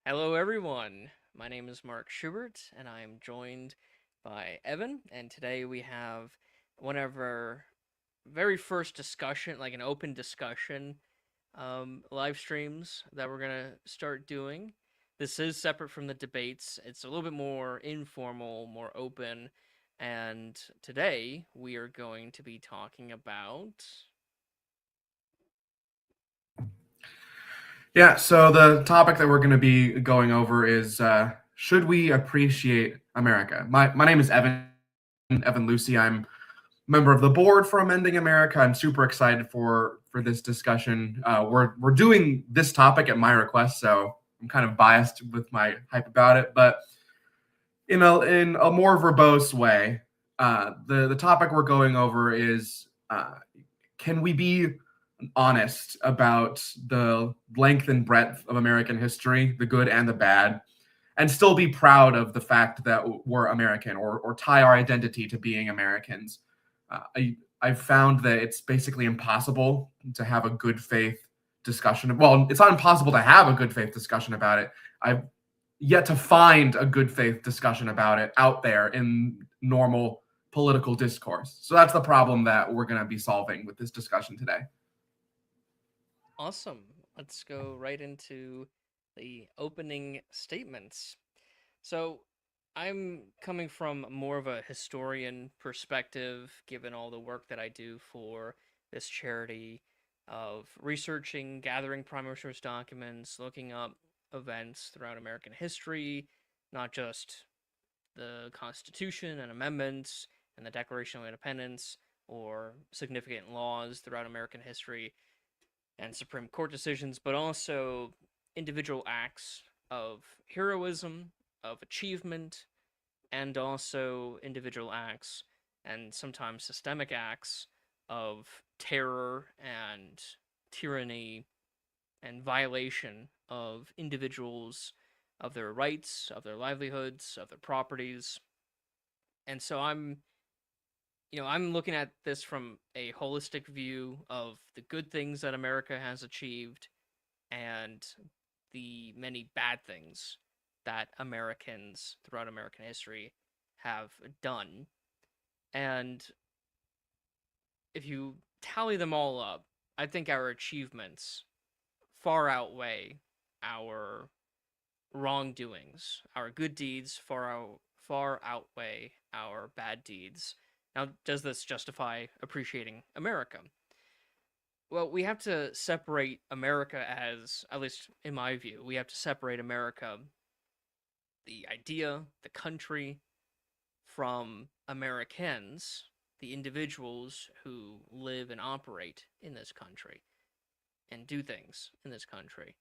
Hello, everyone. My name is Mark Shubert, and I am joined by Evan. And today we have one of our very first discussion, like an open discussion, live streams that we're gonna start doing. This is separate from the debates. It's a little bit more informal, more open. And today we are going to be talking about. Yeah, so the topic that we're going to be going over is should we appreciate America? My name is Evan Lucy. I'm a member of the board for Amending America. I'm super excited for this discussion. We're doing this topic at my request, so I'm kind of biased with my hype about it. But in a more verbose way, the topic we're going over is can we be honest about the length and breadth of American history, the good and the bad, and still be proud of the fact that we're American or tie our identity to being Americans. I've found that it's basically impossible to have a good faith discussion. Well, it's not impossible to have a good faith discussion about it. I've yet to find a good faith discussion about it out there in normal political discourse. So that's the problem that we're going to be solving with this discussion today. Awesome. Let's go right into the opening statements. So, I'm coming from more of a historian perspective, given all the work that I do for this charity of researching, gathering primary source documents, looking up events throughout American history, not just the Constitution and amendments and the Declaration of Independence or significant laws throughout American history and Supreme Court decisions, but also individual acts of heroism, of achievement, and also individual acts and sometimes systemic acts of terror and tyranny and violation of individuals, of their rights, of their livelihoods, of their properties. And so I'm looking at this from a holistic view of the good things that America has achieved and the many bad things that Americans throughout American history have done. And if you tally them all up, I think our achievements far outweigh our wrongdoings. Our good deeds far outweigh our bad deeds. Now, does this justify appreciating America? Well, we have to separate America as, at least in my view, we have to separate America, the idea, the country, from Americans, the individuals who live and operate in this country and do things in this country.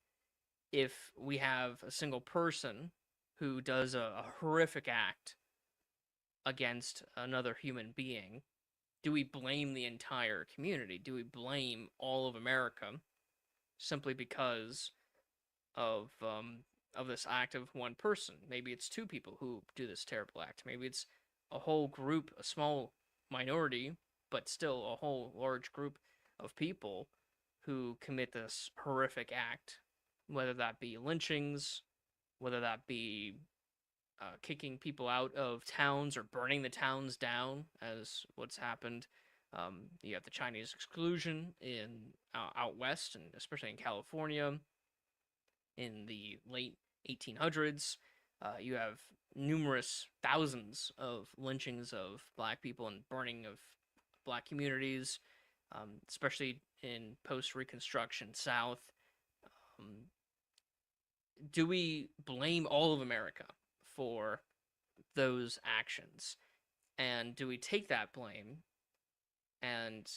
If we have a single person who does a horrific act against another human being, do we blame the entire community? Do we blame all of America simply because of this act of one person? Maybe it's two people who do this terrible act. Maybe it's a whole group, a small minority, but still a whole large group of people who commit this horrific act, whether that be lynchings, whether that be kicking people out of towns or burning the towns down, as what's happened. You have the Chinese exclusion in out west, and especially in California in the late 1800s. You have numerous thousands of lynchings of black people and burning of black communities, especially in post Reconstruction South. Um, do we blame all of America for those actions? And do we take that blame and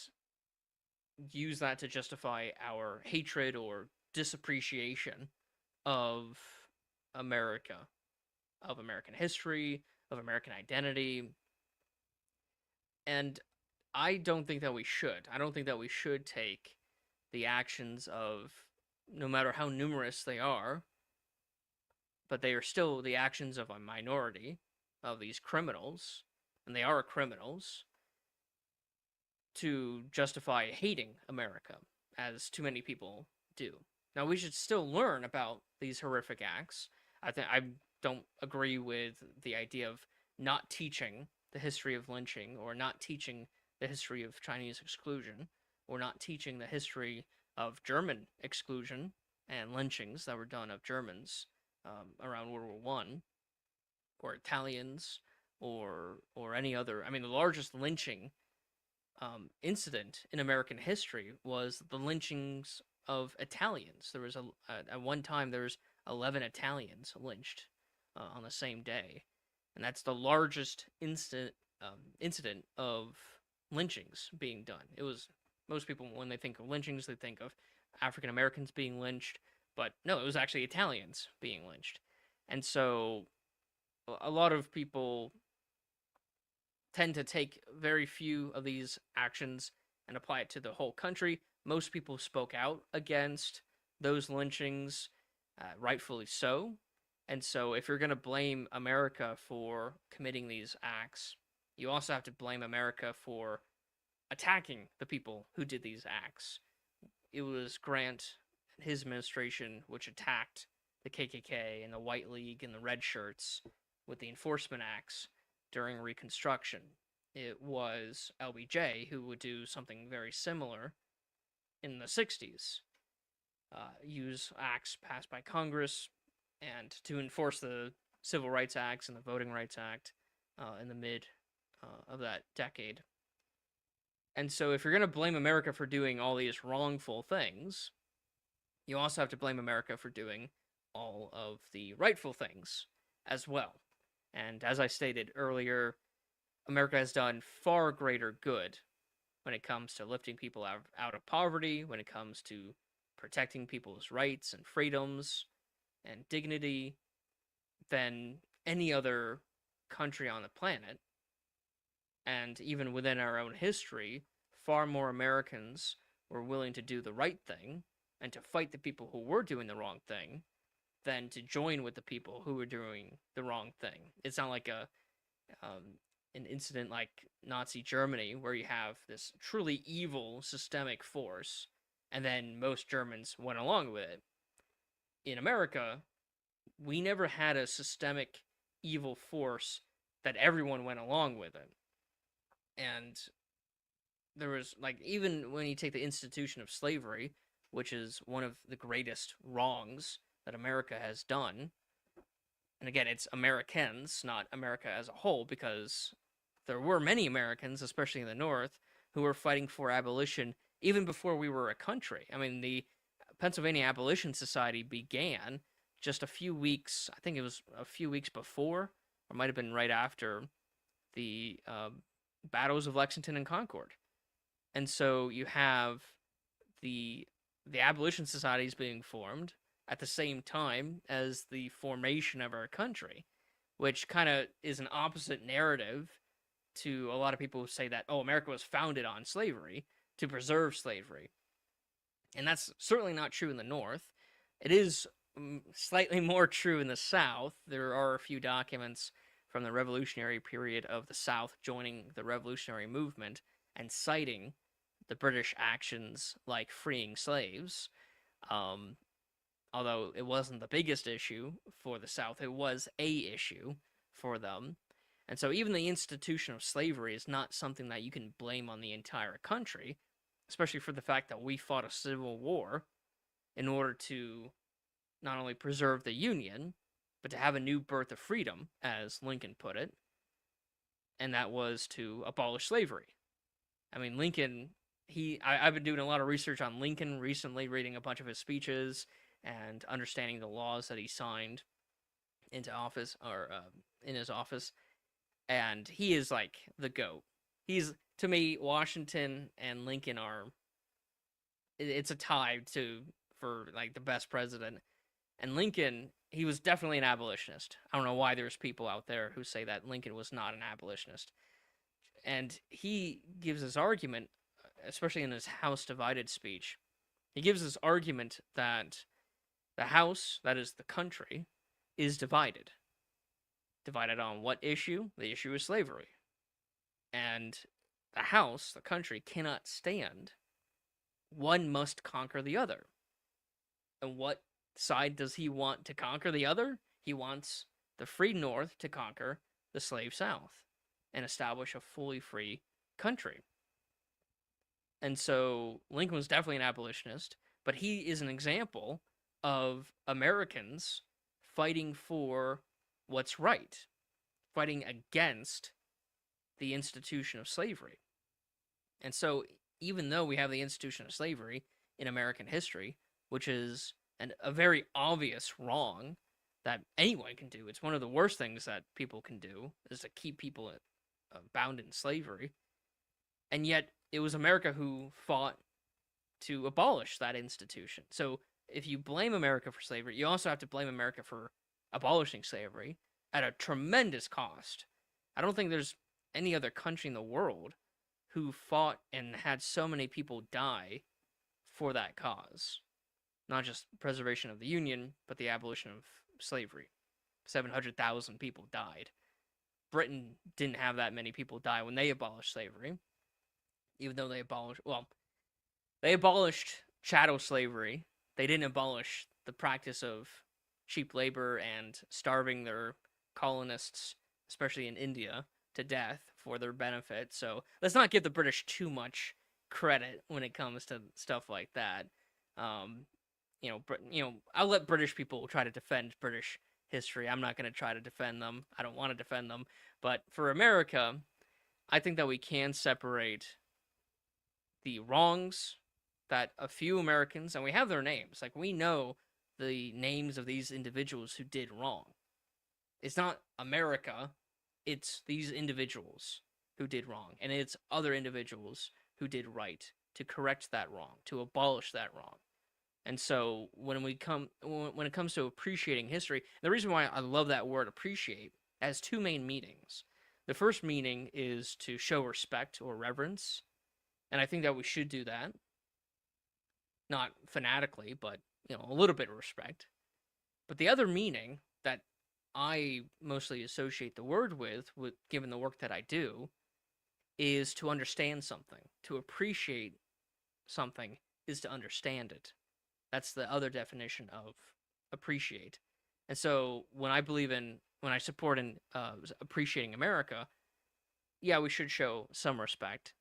use that to justify our hatred or disappreciation of America, of American history, of American identity? And I don't think that we should. I don't think that we should take the actions of, no matter how numerous they are, but they are still the actions of a minority of these criminals, and they are criminals, to justify hating America, as too many people do. Now we should still learn about these horrific acts. I don't agree with the idea of not teaching the history of lynching, or not teaching the history of Chinese exclusion, or not teaching the history of German exclusion and lynchings that were done of Germans around World War I, or Italians, or any other. I mean, the largest lynching incident in American history was the lynchings of Italians. There was at one time there was 11 Italians lynched on the same day, and that's the largest incident of lynchings being done. It was, most people, when they think of lynchings, they think of African Americans being lynched, but no, it was actually Italians being lynched. And so a lot of people tend to take very few of these actions and apply it to the whole country. Most people spoke out against those lynchings, rightfully so. And so, if you're going to blame America for committing these acts, you also have to blame America for attacking the people who did these acts. It was Grant and his administration which attacked the KKK and the White League and the Red Shirts with the enforcement acts during Reconstruction. It was LBJ who would do something very similar in the 60s, use acts passed by Congress and to enforce the Civil Rights Acts and the Voting Rights Act in the mid of that decade. And so, if you're going to blame America for doing all these wrongful things, you also have to blame America for doing all of the rightful things as well. And as I stated earlier, America has done far greater good when it comes to lifting people out of poverty, when it comes to protecting people's rights and freedoms and dignity, than any other country on the planet. And even within our own history, far more Americans were willing to do the right thing and to fight the people who were doing the wrong thing than to join with the people who were doing the wrong thing. It's not like an incident like Nazi Germany, where you have this truly evil systemic force, and then most Germans went along with it. In America, we never had a systemic evil force that everyone went along with it. And there was, like, even when you take the institution of slavery, which is one of the greatest wrongs that America has done, and again, it's Americans, not America as a whole, because there were many Americans, especially in the North, who were fighting for abolition even before we were a country. I mean, the Pennsylvania Abolition Society began just a few weeks, I think it was a few weeks before, or might have been right after the battles of Lexington and Concord. And so you have the abolition societies being formed at the same time as the formation of our country, which kind of is an opposite narrative to a lot of people who say that, oh, America was founded on slavery to preserve slavery. And that's certainly not true in the North. It is slightly more true in the South. There are a few documents from the Revolutionary period of the South joining the Revolutionary movement and citing the British actions like freeing slaves. Although it wasn't the biggest issue for the South, it was a issue for them. And so even the institution of slavery is not something that you can blame on the entire country, especially for the fact that we fought a civil war in order to not only preserve the Union, but to have a new birth of freedom, as Lincoln put it, and that was to abolish slavery. I mean, Lincoln, I've been doing a lot of research on Lincoln recently, reading a bunch of his speeches and understanding the laws that he signed into office, or in his office, and he is like the GOAT. He's, to me, Washington and Lincoln are, it's a tie for like the best president. And Lincoln, he was definitely an abolitionist. I don't know why there's people out there who say that Lincoln was not an abolitionist. And he gives his argument, especially in his House Divided speech, he gives his argument that the House, that is the country, is divided. Divided on what issue? The issue is slavery. And the House, the country, cannot stand. One must conquer the other. And what side does he want to conquer the other? He wants the free North to conquer the slave South and establish a fully free country. And so Lincoln was definitely an abolitionist, but he is an example of Americans fighting for what's right, fighting against the institution of slavery. And so, even though we have the institution of slavery in American history, which is a very obvious wrong that anyone can do, it's one of the worst things that people can do is to keep people bound in slavery. And yet, it was America who fought to abolish that institution. So, if you blame America for slavery, you also have to blame America for abolishing slavery at a tremendous cost. I don't think there's any other country in the world who fought and had so many people die for that cause. Not just preservation of the Union, but the abolition of slavery. 700,000 people died. Britain didn't have that many people die when they abolished slavery, even though they abolished chattel slavery. They didn't abolish the practice of cheap labor and starving their colonists, especially in India, to death for their benefit. So let's not give the British too much credit when it comes to stuff like that. Um, I'll let British people try to defend British history. I'm not going to try to defend them. I don't want to defend them. But for America, I think that we can separate the wrongs that a few Americans, and we have their names, like we know the names of these individuals who did wrong. It's not America, it's these individuals who did wrong, and it's other individuals who did right to correct that wrong, to abolish that wrong. And so when it comes to appreciating history, the reason why I love that word appreciate has two main meanings. The first meaning is to show respect or reverence, and I think that we should do that. Not fanatically, but a little bit of respect. But the other meaning that I mostly associate the word with given the work that I do is to understand something. To appreciate something is to understand it. That's the other definition of appreciate. And so when I support in appreciating America, yeah, we should show some respect,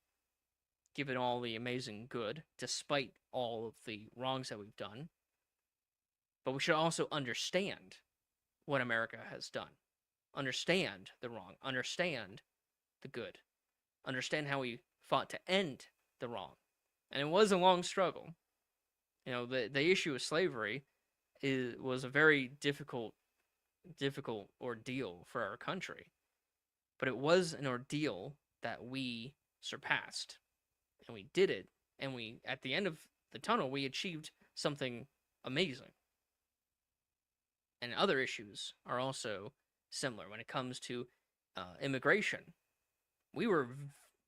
given all the amazing good, despite all of the wrongs that we've done. But we should also understand what America has done. Understand the wrong. Understand the good. Understand how we fought to end the wrong. And it was a long struggle. The issue of slavery was a very difficult ordeal for our country. But it was an ordeal that we surpassed. And we did it. And at the end of the tunnel, we achieved something amazing. And other issues are also similar when it comes to immigration. We were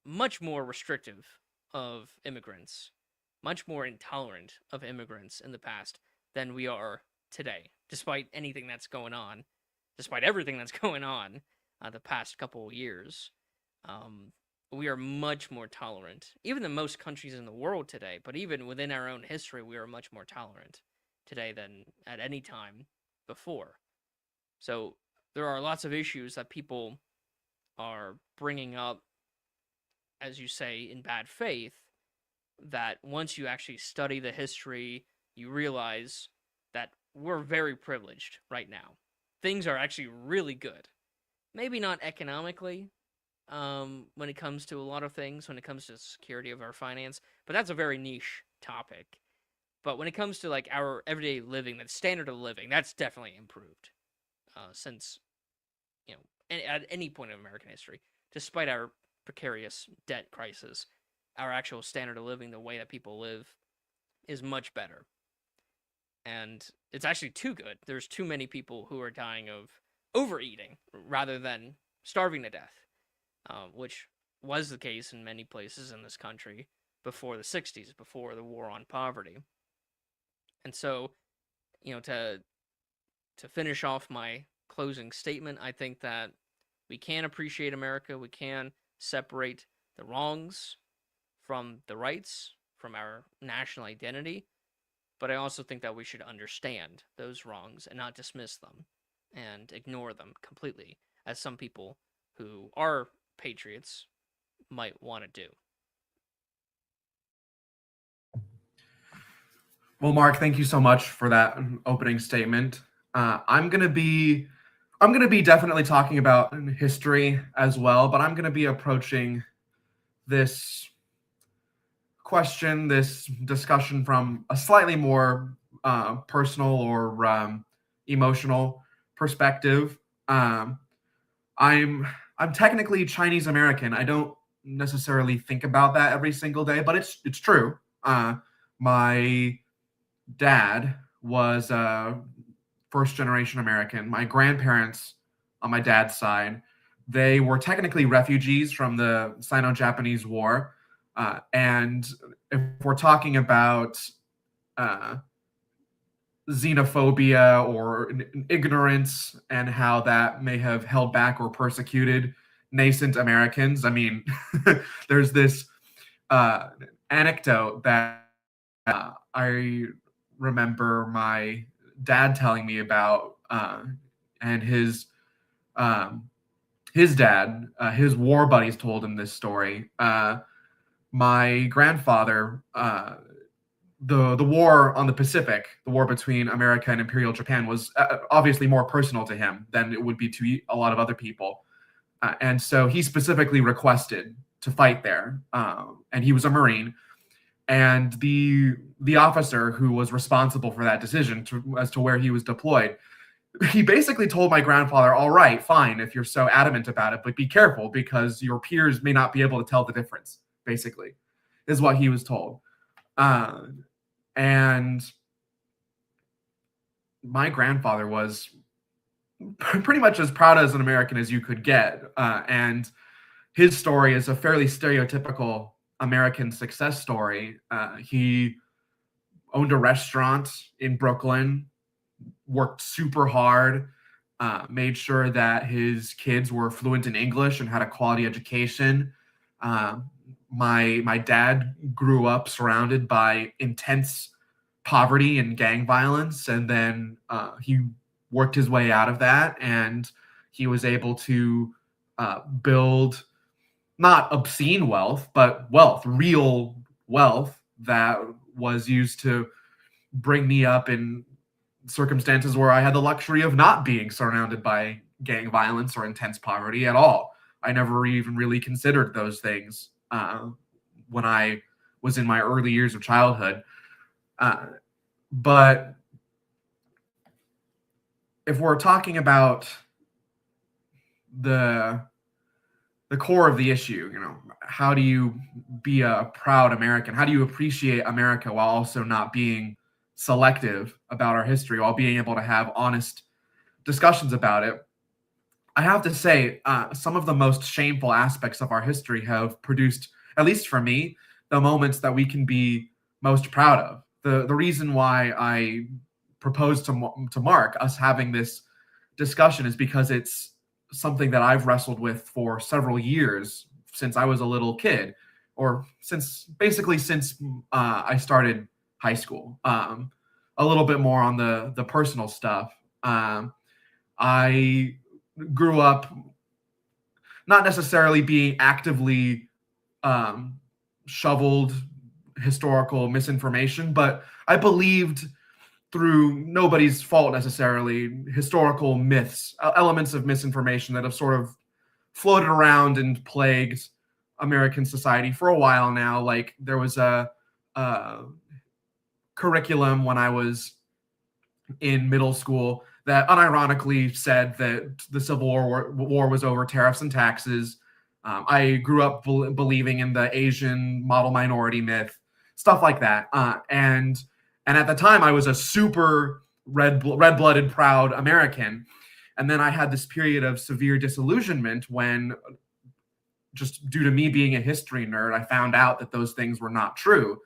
much more restrictive of immigrants, much more intolerant of immigrants in the past than we are today, despite anything that's going on, despite everything that's going on the past couple of years. We are much more tolerant, even than most countries in the world today, but even within our own history, we are much more tolerant today than at any time before. So there are lots of issues that people are bringing up, as you say, in bad faith, that once you actually study the history, you realize that we're very privileged right now. Things are actually really good. Maybe not economically, when it comes to a lot of things, when it comes to security of our finance, but that's a very niche topic. But when it comes to like our everyday living, the standard of living, that's definitely improved since at any point in American history, despite our precarious debt crisis, our actual standard of living, the way that people live, is much better. And it's actually too good. There's too many people who are dying of overeating rather than starving to death, which was the case in many places in this country before the 60s, before the war on poverty. And so, to finish off my closing statement, I think that we can appreciate America. We can separate the wrongs from the rights, from our national identity. but I also think that we should understand those wrongs and not dismiss them and ignore them completely, as some people who are patriots might want to do. Well, Mark, thank you so much for that opening statement. I'm gonna be definitely talking about history as well, but I'm gonna be approaching this this discussion from a slightly more personal or emotional perspective. Um, I'm I'm technically Chinese American. I don't necessarily think about that every single day, but it's true. My dad was first generation American. My grandparents on my dad's side, they were technically refugees from the Sino-Japanese War. And if we're talking about uh, xenophobia or ignorance and how that may have held back or persecuted nascent Americans, I mean, there's this uh, anecdote that I remember my dad telling me about, and um, his dad, his war buddies told him this story. My grandfather, the war on the Pacific, the war between America and Imperial Japan, was obviously more personal to him than it would be to a lot of other people, and so he specifically requested to fight there, and he was a Marine. And the officer who was responsible for that decision as to where he was deployed, he basically told my grandfather, all right, fine, if you're so adamant about it, but be careful because your peers may not be able to tell the difference, basically, is what he was told. uh, and my grandfather was pretty much as proud as an American as you could get, and his story is a fairly stereotypical American success story. He owned a restaurant in Brooklyn, worked super hard, made sure that his kids were fluent in English and had a quality education. Uh, my dad grew up surrounded by intense poverty and gang violence, and then he worked his way out of that, and he was able to build not obscene wealth, but wealth, real wealth that was used to bring me up in circumstances where I had the luxury of not being surrounded by gang violence or intense poverty at all. I never even really considered those things when I was in my early years of childhood. But if we're talking about the the core of the issue, how do you be a proud American? How do you appreciate America while also not being selective about our history, while being able to have honest discussions about it? I have to say, some of the most shameful aspects of our history have produced, at least for me, the moments that we can be most proud of. The reason why I proposed to Mark us having this discussion is because it's something that I've wrestled with for several years since I was a little kid, or since I started high school. A little bit more on the personal stuff. I grew up not necessarily being actively um, shoveled historical misinformation, but I believed through nobody's fault necessarily historical myths, elements of misinformation that have sort of floated around and plagued American society for a while now. Like there was a curriculum when I was in middle school that unironically said that the Civil War was over tariffs and taxes. I grew up believing in the Asian model minority myth, stuff like that. And at the time, I was a super red-blooded, proud American. And then I had this period of severe disillusionment when, just due to me being a history nerd, I found out that those things were not true.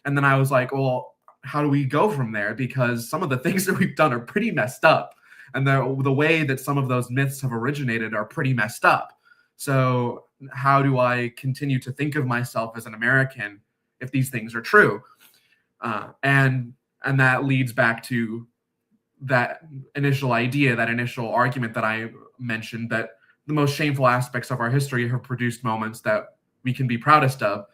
And then I was like, well, how do we go from there? Because some of the things that we've done are pretty messed up. And the way that some of those myths have originated are pretty messed up. So how do I continue to think of myself as an American if these things are true? And And that leads back to that initial idea, that initial argument that I mentioned, that the most shameful aspects of our history have produced moments that we can be proudest of.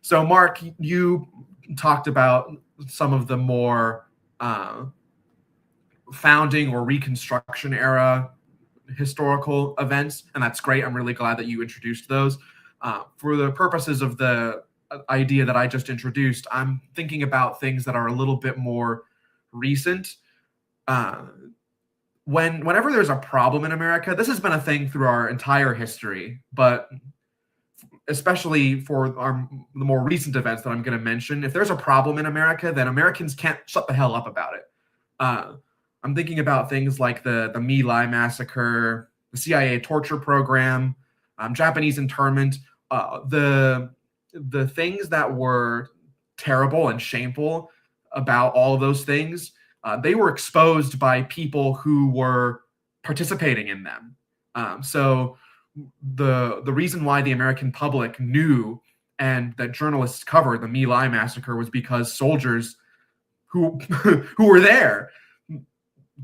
So, Mark, you talked about some of the more founding or Reconstruction era historical events, and that's great. I'm really glad that you introduced those. For the purposes of the idea that I just introduced, I'm thinking about things that are a little bit more recent. Whenever there's a problem in America, this has been a thing through our entire history, but especially for the more recent events that I'm going to mention, if there's a problem in America, then Americans can't shut the hell up about it. I'm thinking about things like the My Lai massacre, the CIA torture program, Japanese internment, the things that were terrible and shameful about all of those things. They were exposed by people who were participating in them. So the reason why the American public knew and that journalists covered the My Lai massacre was because soldiers who who were there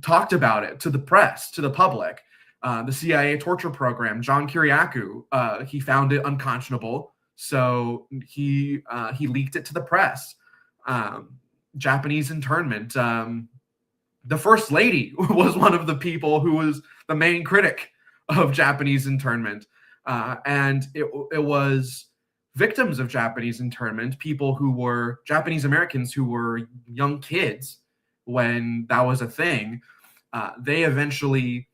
talked about it to the press, to the public. The CIA torture program, John Kiriakou, he found it unconscionable, so he leaked it to the press. Japanese internment. The First Lady was one of the people who was the main critic of Japanese internment. And it was victims of Japanese internment, people who were Japanese Americans who were young kids when that was a thing. They eventually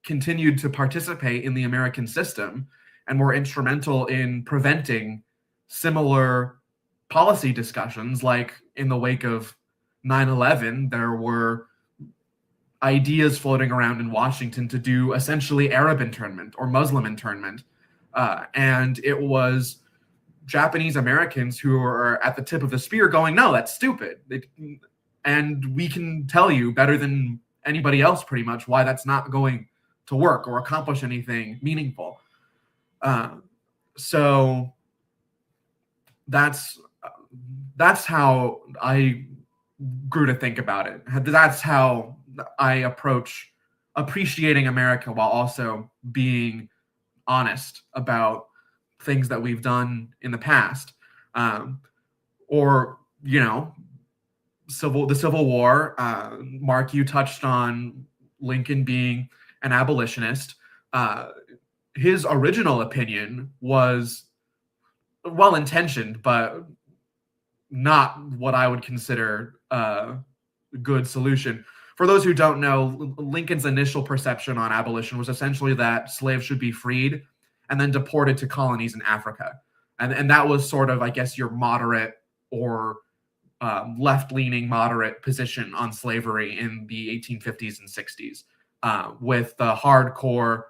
continued to participate in the American system and were instrumental in preventing similar policy discussions. Like in the wake of 9/11, there were ideas floating around in Washington to do essentially Arab internment or Muslim internment. And it was Japanese Americans who are at the tip of the spear going, no, that's stupid. And we can tell you better than anybody else pretty much why that's not going to work or accomplish anything meaningful. So that's how I grew to think about it. That's how I approach appreciating America while also being honest about things that we've done in the past. Or, the Civil War. Mark, you touched on Lincoln being an abolitionist. His original opinion was well-intentioned, but not what I would consider a good solution. For those who don't know, Lincoln's initial perception on abolition was essentially that slaves should be freed and then deported to colonies in Africa. And that was sort of, I guess, your moderate or left-leaning moderate position on slavery in the 1850s and 60s, with the hardcore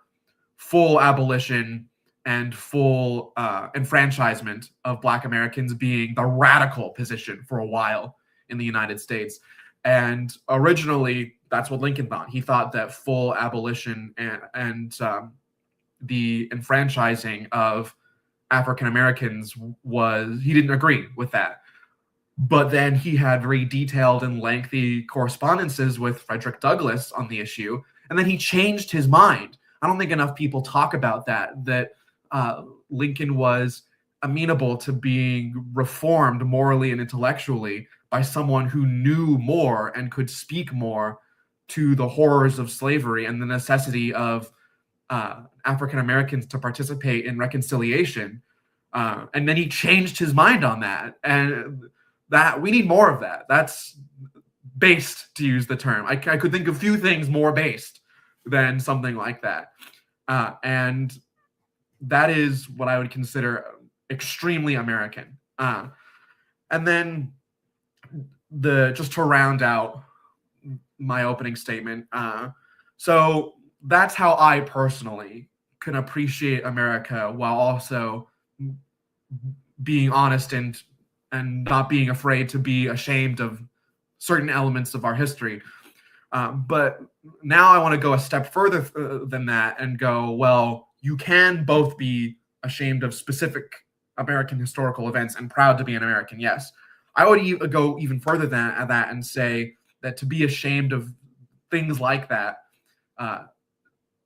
full abolition and full enfranchisement of Black Americans being the radical position for a while in the United States. And originally, that's what Lincoln thought. He thought that full abolition and the enfranchising of African Americans he didn't agree with that. But then he had very detailed and lengthy correspondences with Frederick Douglass on the issue, and then he changed his mind. I don't think enough people talk about that Lincoln was amenable to being reformed morally and intellectually by someone who knew more and could speak more to the horrors of slavery and the necessity of African Americans to participate in reconciliation. And then he changed his mind on that. And that we need more of that. That's based, to use the term. I could think of few things more based than something like that. And that is what I would consider extremely American. And then just to round out my opening statement. So that's how I personally can appreciate America while also being honest and not being afraid to be ashamed of certain elements of our history. But now I want to go a step further than that and go, well, you can both be ashamed of specific American historical events and proud to be an American, yes. I would go even further than that and say that to be ashamed of things like that, uh,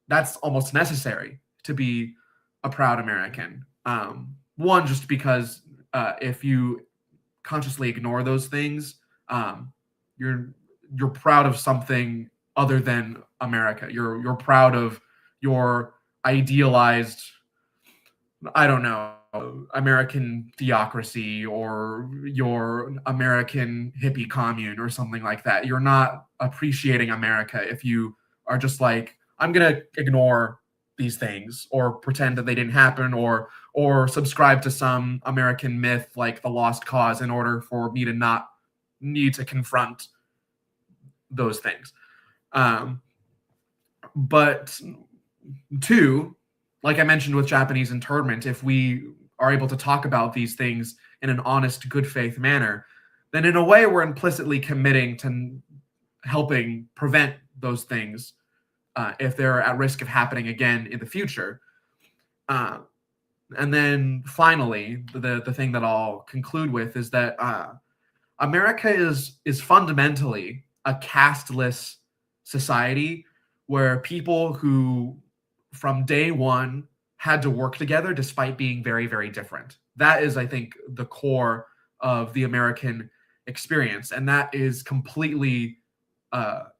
that's almost necessary to be a proud American. One, just because if you consciously ignore those things, um, you're you're proud of something other than America. You're proud of your idealized, I don't know, American theocracy or your American hippie commune or something like that. You're not appreciating America if you are just like, I'm gonna ignore these things or pretend that they didn't happen or subscribe to some American myth like the lost cause in order for me to not need to confront those things. Um, but two, like I mentioned with Japanese internment, if we are able to talk about these things in an honest, good faith manner, then in a way we're implicitly committing to helping prevent those things if they're at risk of happening again in the future. Uh, and then finally, the thing that I'll conclude with is that America is fundamentally a casteless society where people who from day one had to work together despite being very, very different. That is, I think, the core of the American experience, and that is completely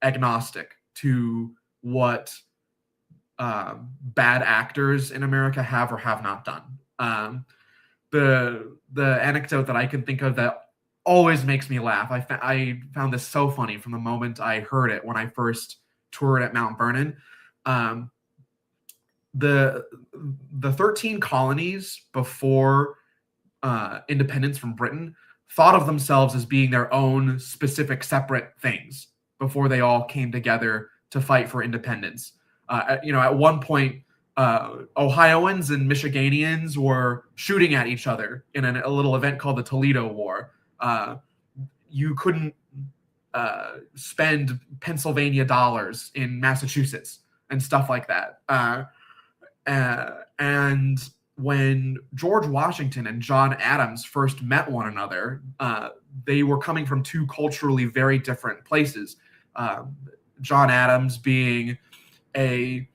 agnostic to what bad actors in America have or have not done. The anecdote that I can think of that always makes me laugh. I found this so funny from the moment I heard it when I first toured at Mount Vernon. Um, the the 13 colonies before independence from Britain thought of themselves as being their own specific separate things before they all came together to fight for independence. At one point, Ohioans and Michiganians were shooting at each other in a little event called the Toledo War. You couldn't spend Pennsylvania dollars in Massachusetts and stuff like that. And when George Washington and John Adams first met one another, they were coming from two culturally very different places. John Adams being a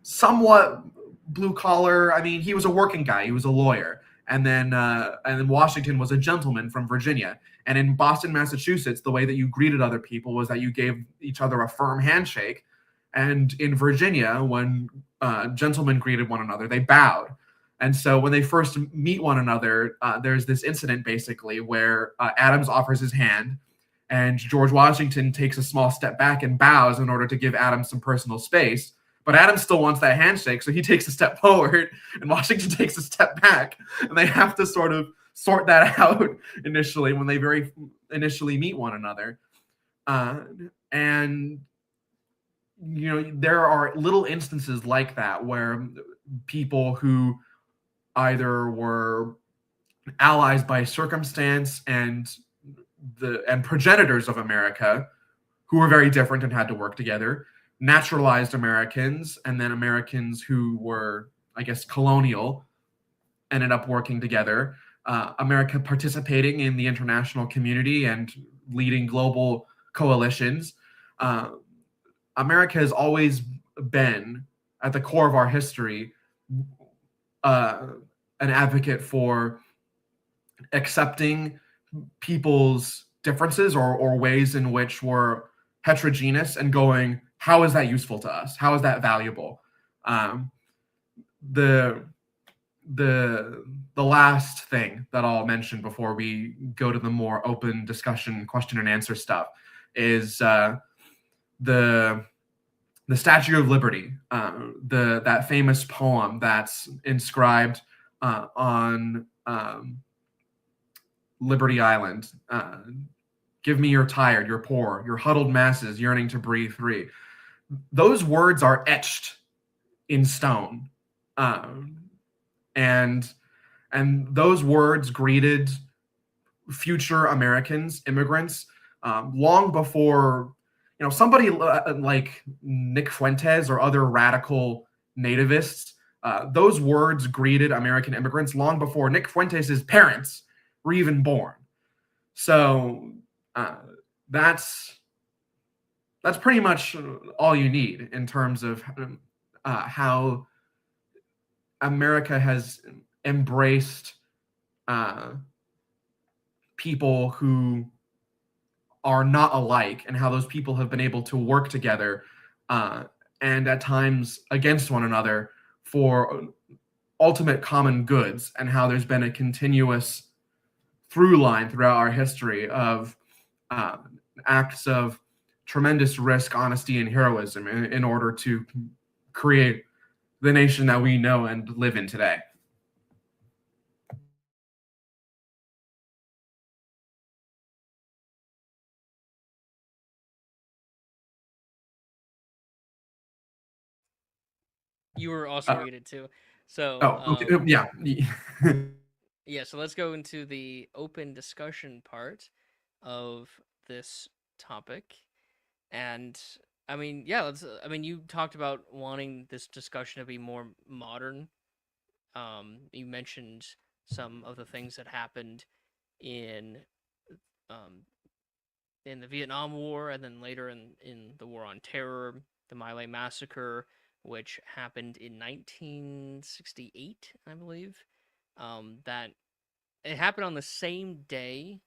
somewhat blue collar, I mean, he was a working guy, he was a lawyer. And then Washington was a gentleman from Virginia. And in Boston, Massachusetts, the way that you greeted other people was that you gave each other a firm handshake. And in Virginia, when gentlemen greeted one another, they bowed. And so when they first meet one another, there's this incident basically where Adams offers his hand, and George Washington takes a small step back and bows in order to give Adams some personal space. But Adams still wants that handshake, so he takes a step forward, and Washington takes a step back, and they have to sort of sort that out initially when they very initially meet one another. And there are little instances like that where people who either were allies by circumstance and progenitors of America, who were very different and had to work together, naturalized Americans, and then Americans who were, I guess, colonial, ended up working together. America participating in the international community and leading global coalitions. America has always been, at the core of our history, an advocate for accepting people's differences or ways in which we're heterogeneous and going, how is that useful to us? How is that valuable? The last thing that I'll mention before we go to the more open discussion, question and answer stuff is the Statue of Liberty, that famous poem that's inscribed on Liberty Island. Give me your tired, your poor, your huddled masses yearning to breathe free. Those words are etched in stone, and those words greeted future Americans, immigrants, long before somebody like Nick Fuentes or other radical nativists. Those words greeted American immigrants long before Nick Fuentes' parents were even born. So uh, that's that's pretty much all you need in terms of how America has embraced uh, people who are not alike, and how those people have been able to work together, uh, and at times against one another for ultimate common goods, and how there's been a continuous through line throughout our history of uh, acts of tremendous risk, honesty, and heroism in order to create the nation that we know and live in today. You were also Uh, muted too. So, oh, okay, yeah. yeah, so let's go into the open discussion part of this topic. And I mean, yeah, I mean, you talked about wanting this discussion to be more modern. You mentioned some of the things that happened in um, in the Vietnam War, and then later in the War on Terror, the My Lai massacre, which happened in 1968, I believe. That it happened on the same day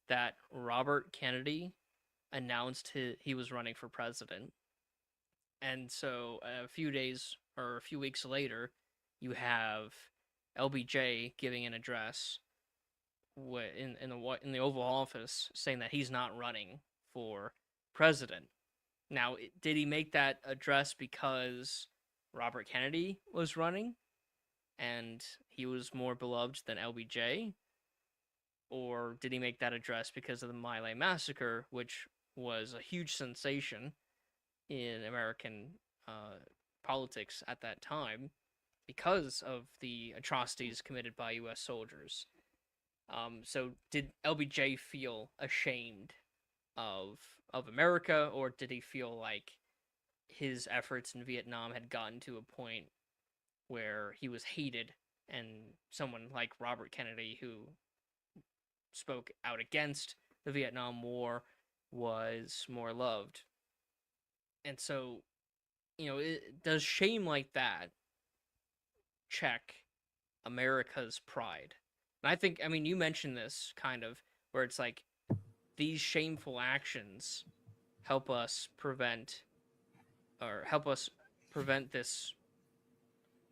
that Robert Kennedy announced he was running for president. And so a few days or a few weeks later, you have LBJ giving an address in the Oval Office saying that he's not running for president. Now, did he make that address because Robert Kennedy was running and he was more beloved than LBJ? Or did he make that address because of the My Lai massacre, which was a huge sensation in American uh, politics at that time because of the atrocities committed by U.S. soldiers? So did LBJ feel ashamed of of America, or did he feel like his efforts in Vietnam had gotten to a point where he was hated, and someone like Robert Kennedy, who spoke out against the Vietnam War, was more loved? And so, does shame like that check America's pride? And I think, I mean, you mentioned this kind of where it's like these shameful actions help us prevent help us prevent this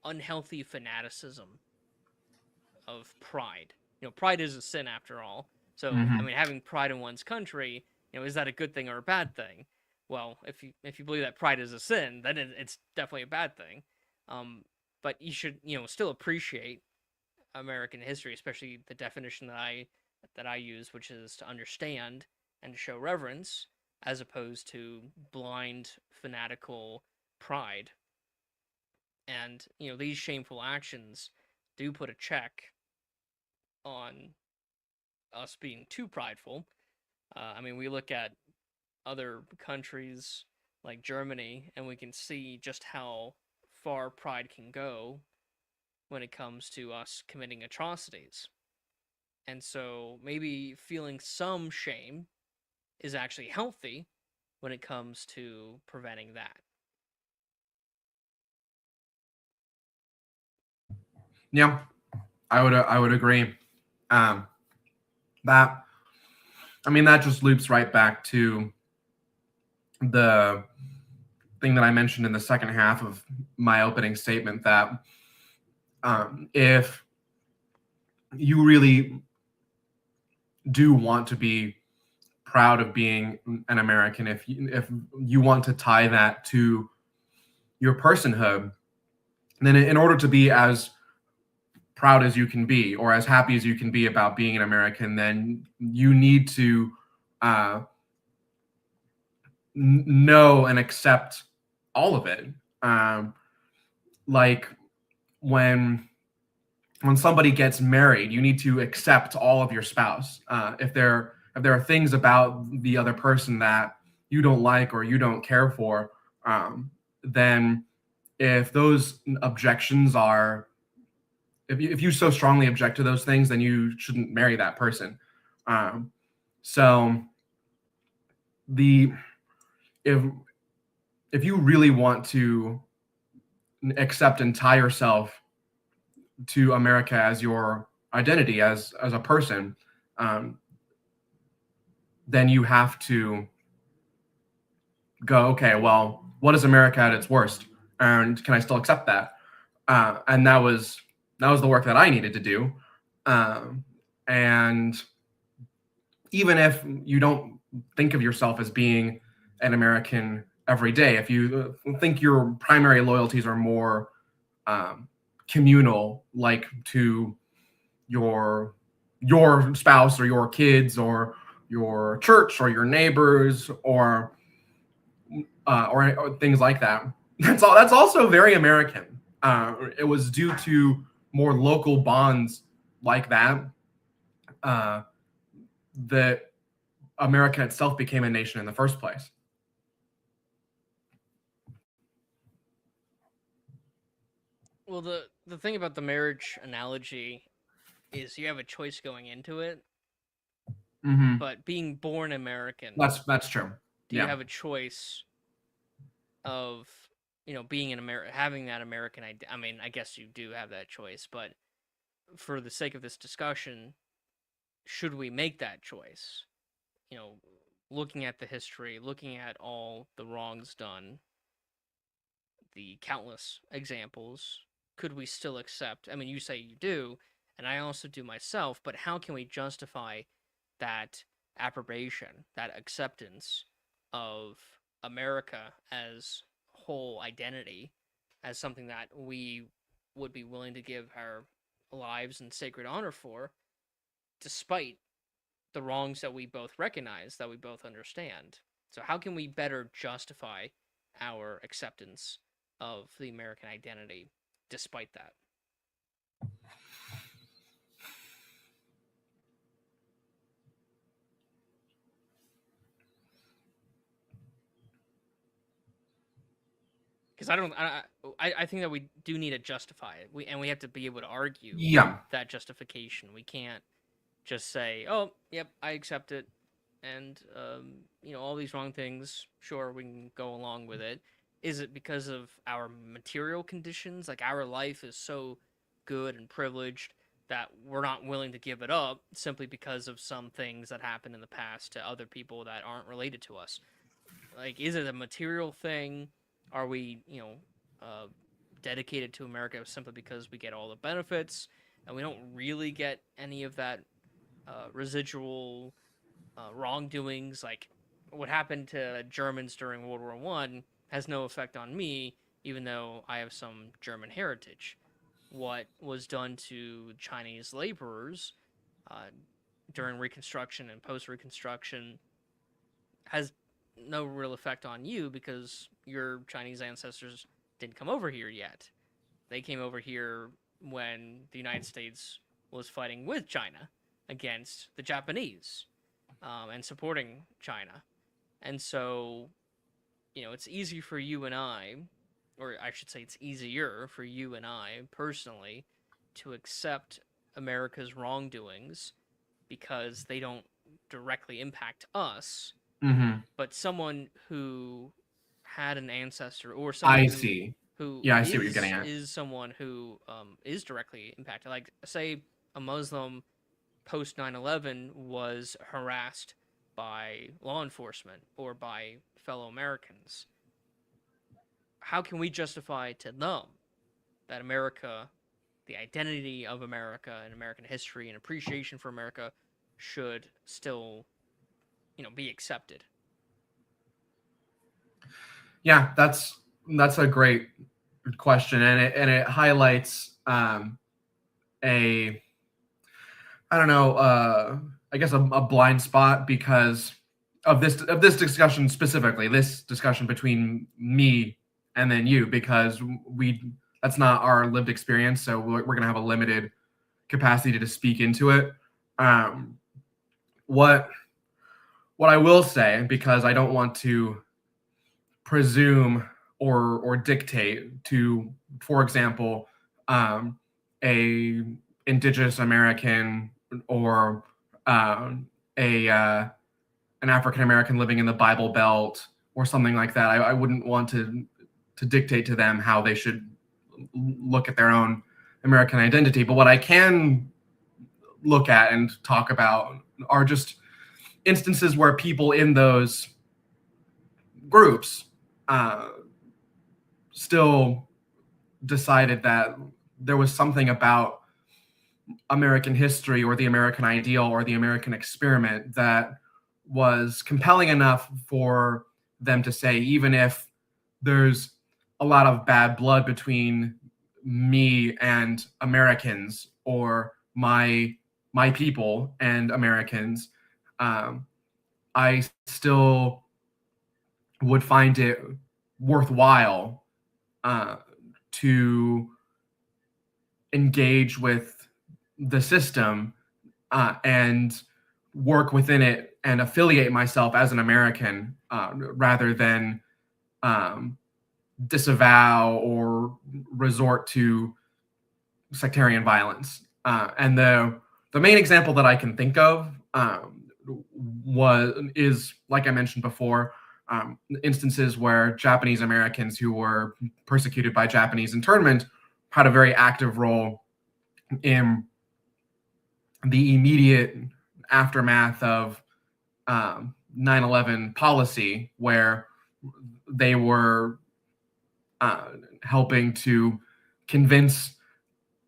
unhealthy fanaticism of pride. Pride is a sin after all. So, I Mhm. mean, having pride in one's country, is that a good thing or a bad thing? Well, if you believe that pride is a sin, then it's definitely a bad thing. Um, but you should, still appreciate American history, especially the definition that I use, which is to understand and to show reverence, as opposed to blind fanatical pride. And these shameful actions do put a check on us being too prideful. I mean, we look at other countries like Germany, and we can see just how far pride can go when it comes to us committing atrocities. And so maybe feeling some shame is actually healthy when it comes to preventing that. Yeah, I would agree. Um, that I mean that just loops right back to the thing that I mentioned in the second half of my opening statement, that if you really do want to be proud of being an American, if you want to tie that to your personhood, then in order to be as proud as you can be, or as happy as you can be about being an American, then you need to uh, know and accept all of it. Um, like when somebody gets married, you need to accept all of your spouse. If there are things about the other person that you don't like or you don't care for, then if those objections are if you so strongly object to those things, then you shouldn't marry that person. Um, So the if if you really want to accept and tie yourself to America as your identity as a person, um, then you have to go, okay, well, what is America at its worst, and can I still accept that? And that was the work that I needed to do. And even if you don't think of yourself as being an American every day, if you think your primary loyalties are more communal, like to your your spouse or your kids or your church or your neighbors or things like that. That's also very American. It was due to more local bonds like that uh, that America itself became a nation in the first place. Well, the thing about the marriage analogy is you have a choice going into it, Mm-hmm. but being born American, That's true. do you Yeah. have a choice of being an American, having that American idea? I mean, I guess you do have that choice, but for the sake of this discussion, should we make that choice? You know, looking at the history, looking at all the wrongs done, the countless examples, could we still accept? I mean, you say you do, and I also do myself, but how can we justify that approbation, that acceptance of America as whole identity, as something that we would be willing to give our lives and sacred honor for, despite the wrongs that we both recognize, that we both understand? So, how can we better justify our acceptance of the American identity despite that? Because I don't, I think that we do need to justify it. We have to be able to argue Yeah. that justification. We can't just say, "Oh, yep, I accept it," and all these wrong things. Sure, we can go along with it. Is it because of our material conditions? Like our life is so good and privileged that we're not willing to give it up simply because of some things that happened in the past to other people that aren't related to us? Like, is it a material thing? Are we, uh, dedicated to America simply because we get all the benefits and we don't really get any of that residual wrongdoings? Like, what happened to Germans during World War I has no effect on me, even though I have some German heritage. What was done to Chinese laborers uh, during Reconstruction and post Reconstruction has no real effect on you because your Chinese ancestors didn't come over here yet. They came over here when the United States was fighting with China against the Japanese, and supporting China. And so, it's easy for you and I, or I should say, it's easier for you and I personally to accept America's wrongdoings because they don't directly impact us, Mm-hmm. but someone who had an ancestor or someone I who see. who Yeah, I see what you're getting is at. is someone who is directly impacted, like say a Muslim post 9/11 was harassed by law enforcement or by fellow Americans. How can we justify to them that America, the identity of America and American history and appreciation for America, should still be accepted? Yeah, that's a great question, and it highlights a I don't know, I guess a blind spot because of this discussion specifically, this discussion between me and then you, because we that's not our lived experience, so we're gonna have a limited capacity to speak into it. Um, what what I will say, because I don't want to presume or dictate to, for example, a indigenous American or a an African American living in the Bible Belt or something like that. I wouldn't want to dictate to them how they should look at their own American identity. But what I can look at and talk about are just instances where people in those groups uh, still decided that there was something about American history or the American ideal or the American experiment that was compelling enough for them to say, even if there's a lot of bad blood between me and Americans or my people and Americans, um, I still would find it worthwhile uh, to engage with the system and work within it and affiliate myself as an American rather than um, disavow or resort to sectarian violence. And the main example that I can think of is like I mentioned before, instances where Japanese Americans who were persecuted by Japanese internment had a very active role in the immediate aftermath of 9/11 policy, where they were uh, helping to convince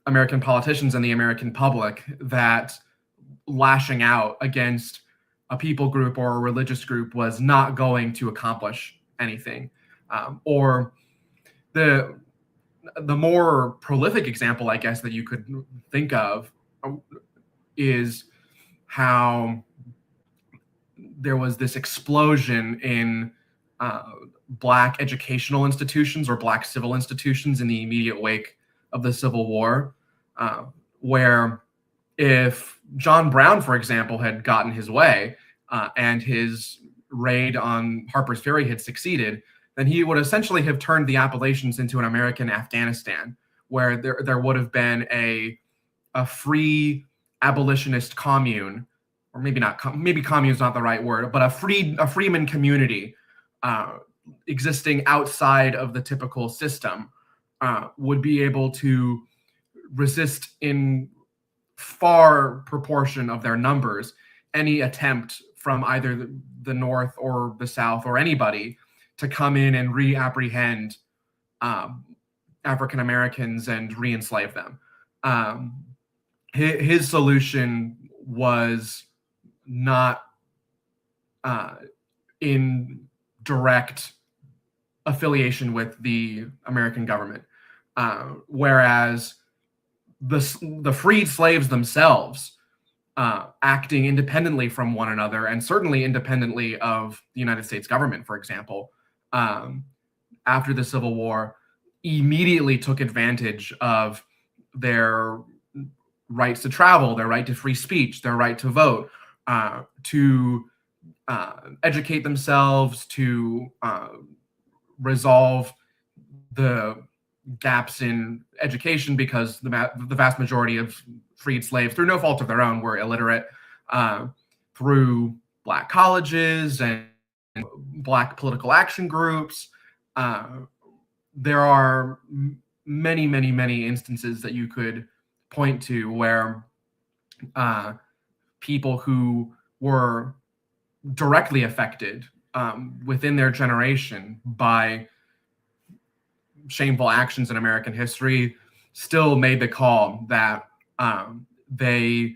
American politicians and the American public that lashing out against a people group or a religious group was not going to accomplish anything. Or the the more prolific example, I guess, that you could think of is how there was this explosion in Black educational institutions or Black civil institutions in the immediate wake of the Civil War, where if John Brown, for example, had gotten his way and his raid on Harper's Ferry had succeeded, then he would essentially have turned the Appalachians into an American Afghanistan, where there would have been a free abolitionist commune, or maybe not, maybe commune is not the right word, but a freeman community uh, existing outside of the typical system would be able to resist in far proportion of their numbers any attempt from either the North or the South or anybody to come in and reapprehend um, African Americans and re-enslave them. Um, his solution was not uh, in direct affiliation with the American government, whereas the freed slaves themselves, acting independently from one another and certainly independently of the United States government, for example, um, after the Civil War, immediately took advantage of their rights to travel, their right to free speech, their right to vote, to educate themselves, to resolve the gaps in education because the vast majority of freed slaves, through no fault of their own, were illiterate, uh, through Black colleges and Black political action groups. Uh, there are many, many, many instances that you could point to where uh, people who were directly affected within their generation by shameful actions in American history still made the call that they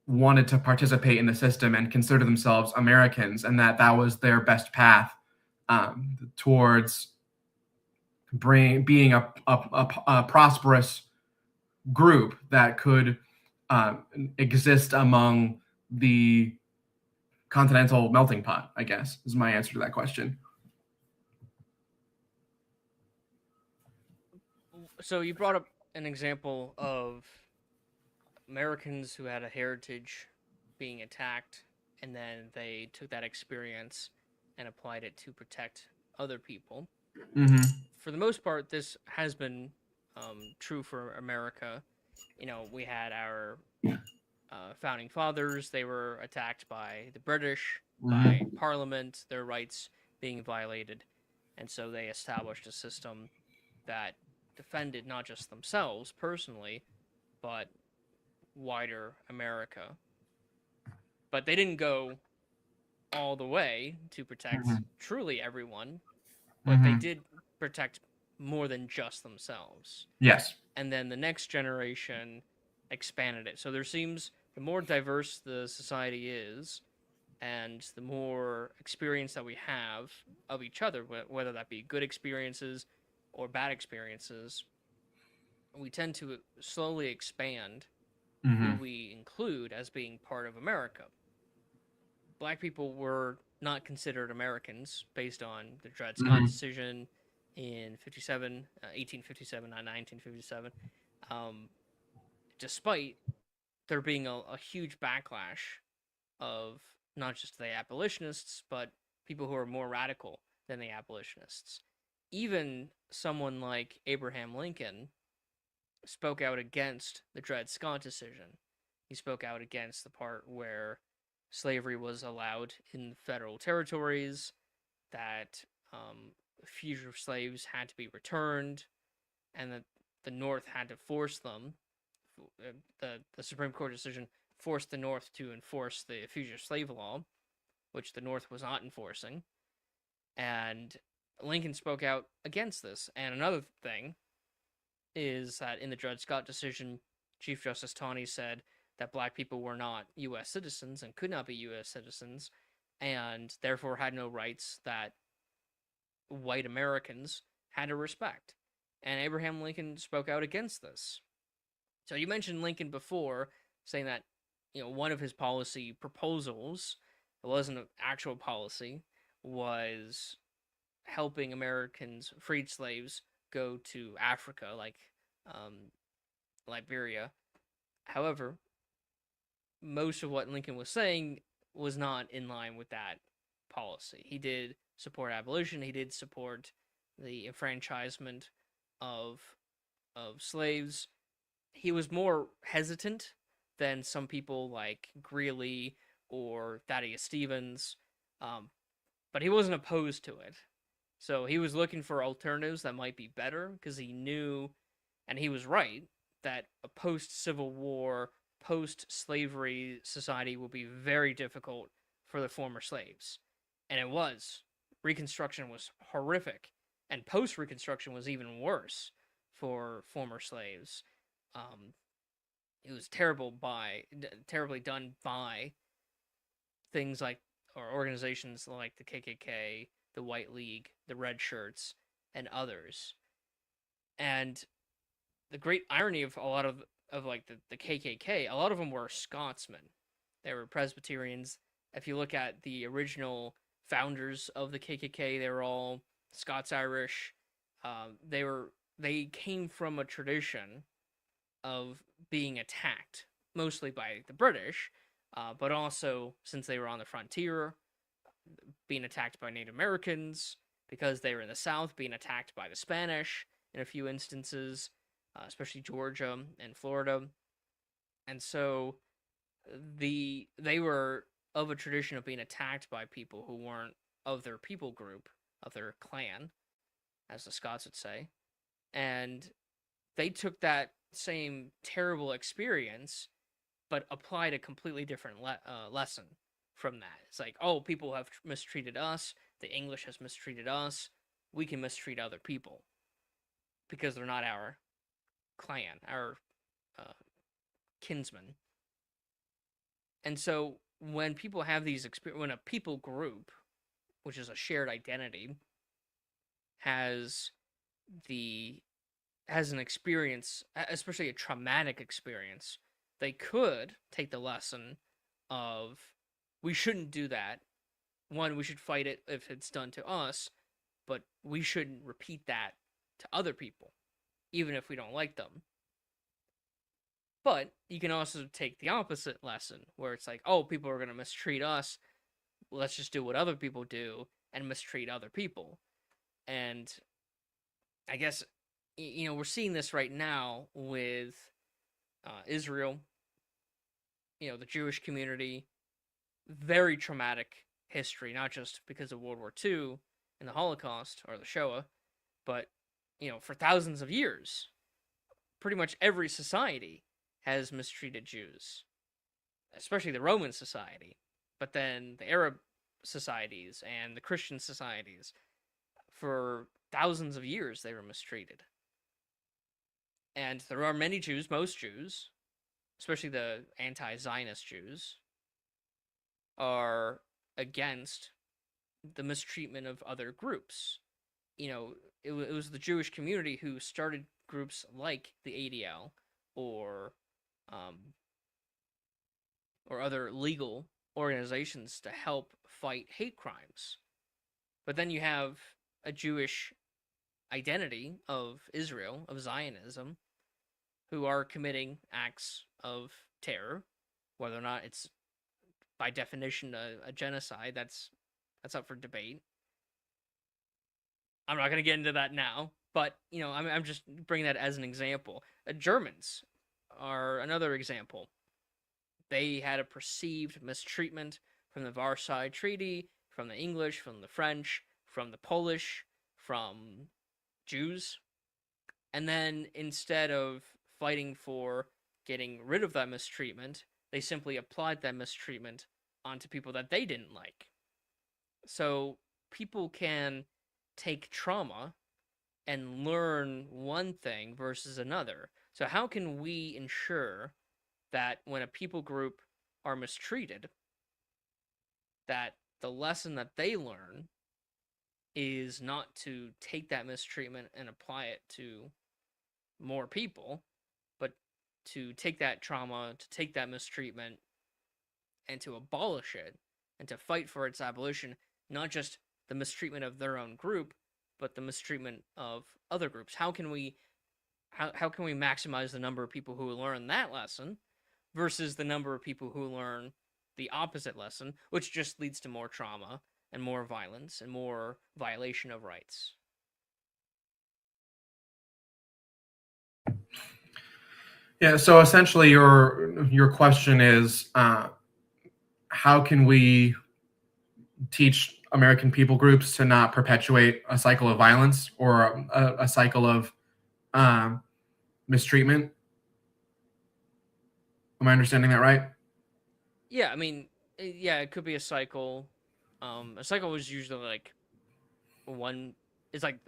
wanted to participate in the system and consider themselves Americans, and that was their best path towards being a prosperous group that could exist among the continental melting pot, I guess, is my answer to that question. So you brought up an example of Americans who had a heritage being attacked, and then they took that experience and applied it to protect other people. Mm-hmm. For the most part, this has been true for America. We had our founding fathers. They were attacked by the British, by Hmm. Parliament, their rights being violated, and so they established a system that defended not just themselves personally, but wider America. But they didn't go all the way to protect Hmm. truly everyone, but they Hmm. did protect more than just themselves. Yes. And then the next generation expanded it. So there seems the more diverse the society is, and the more experience that we have of each other, whether that be good experiences or bad experiences, we tend to slowly expand who Hmm. we include as being part of America. Black people were not considered Americans based on the Dred Scott Hmm. decision in 1857, not 1957, um, despite there being a huge backlash of not just the abolitionists, but people who are more radical than the abolitionists. Even someone like Abraham Lincoln spoke out against the Dred Scott decision. He spoke out against the part where slavery was allowed in federal territories, that fugitive slaves had to be returned, and that the North had to force them. The Supreme Court decision forced the North to enforce the fugitive slave law, which the North was not enforcing. And Lincoln spoke out against this. And another thing is that in the Dred Scott decision, Chief Justice Taney said that black people were not U.S. citizens and could not be U.S. citizens, and therefore had no rights that white Americans had to respect. And Abraham Lincoln spoke out against this. So you mentioned Lincoln before, saying that one of his policy proposals, it wasn't an actual policy, was helping Americans, freed slaves, go to Africa, like um, Liberia. However, most of what Lincoln was saying was not in line with that policy. He did support abolition. He did support the enfranchisement of slaves. He was more hesitant than some people like Greeley or Thaddeus Stevens, um, but he wasn't opposed to it. So he was looking for alternatives that might be better because he knew, and he was right, that a post Civil War, post slavery society will be very difficult for the former slaves. And it was. Reconstruction was horrific, and post Reconstruction was even worse for former slaves. Um, it was terribly done by things like or organizations like the KKK, the White League, the Red Shirts, and others. And the great irony of a lot of like the KKK, a lot of them were Scotsmen. They were Presbyterians. If you look at the original founders of the KKK, they were all Scots Irish. They came from a tradition of being attacked, mostly by the British, but also since they were on the frontier, being attacked by Native Americans, because they were in the South, being attacked by the Spanish in a few instances, especially Georgia and Florida. And so they were of a tradition of being attacked by people who weren't of their people group, of their clan, as the Scots would say. And they took that same terrible experience but applied a completely different lesson from that. It's like, oh, people have mistreated us. The English has mistreated us. We can mistreat other people because they're not our clan, our uh, kinsmen. And so when people have these when a people group, which is a shared identity, has the has an experience, especially a traumatic experience, they could take the lesson of we shouldn't do that. One, we should fight it if it's done to us, but we shouldn't repeat that to other people, even if we don't like them. But you can also take the opposite lesson, where it's like, oh, people are going to mistreat us. Let's just do what other people do and mistreat other people. And I guess, we're seeing this right now with Israel. the Jewish community, very traumatic history, not just because of World War II and the Holocaust or the Shoah, but for thousands of years, pretty much every society has mistreated Jews, especially the Roman society, but then the Arab societies and the Christian societies. For thousands of years, they were mistreated. And there are many Jews, most Jews, especially the anti Zionist Jews, are against the mistreatment of other groups. It was the Jewish community who started groups like the ADL or um, or other legal organizations to help fight hate crimes. But then you have a Jewish identity of Israel, of Zionism, who are committing acts of terror, whether or not it's by definition a genocide. That's up for debate. I'm not going to get into that now, but I'm just bringing that as an example. Germans are another example. They had a perceived mistreatment from the Versailles Treaty, from the English, from the French, from the Polish, from Jews. And then instead of fighting for getting rid of that mistreatment, they simply applied that mistreatment onto people that they didn't like. So people can take trauma and learn one thing versus another. So how can we ensure that when a people group are mistreated, that the lesson that they learn is not to take that mistreatment and apply it to more people, but to take that trauma, to take that mistreatment, and to abolish it, and to fight for its abolition, not just the mistreatment of their own group, but the mistreatment of other groups. How can we maximize the number of people who learn that lesson versus the number of people who learn the opposite lesson, which just leads to more trauma and more violence and more violation of rights? Yeah. So essentially, your question is, how can we teach American people groups to not perpetuate a cycle of violence or a cycle of um, mistreatment? Am I understanding that right? Yeah, I mean, yeah, it could be a cycle. A cycle was usually like one. It's like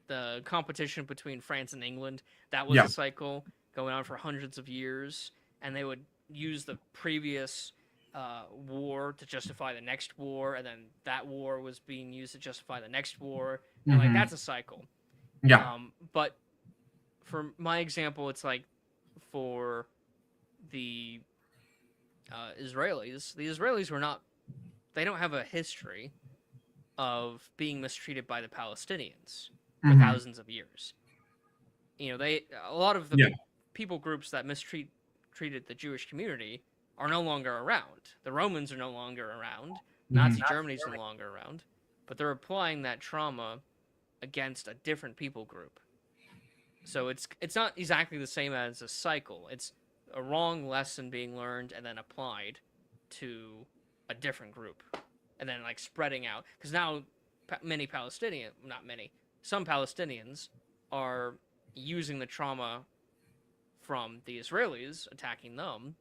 the competition between France and England. That was Yeah. a cycle going on for hundreds of years, and they would use the previous war to justify the next war, and then that war was being used to justify the next war, and like Hmm. that's a cycle. Yeah. But for my example, it's like for the Israelis. The Israelis were not. They don't have a history of being mistreated by the Palestinians for Hmm. thousands of years. They a lot of the Yeah. people groups that treated the Jewish community are no longer around. The Romans are no longer around. Hmm. Nazi Germany's no longer around, but they're applying that trauma against a different people group. So it's not exactly the same as a cycle. It's a wrong lesson being learned and then applied to a different group, and then like spreading out. Because now many Palestinian, not many, some Palestinians are using the trauma from the Israelis attacking them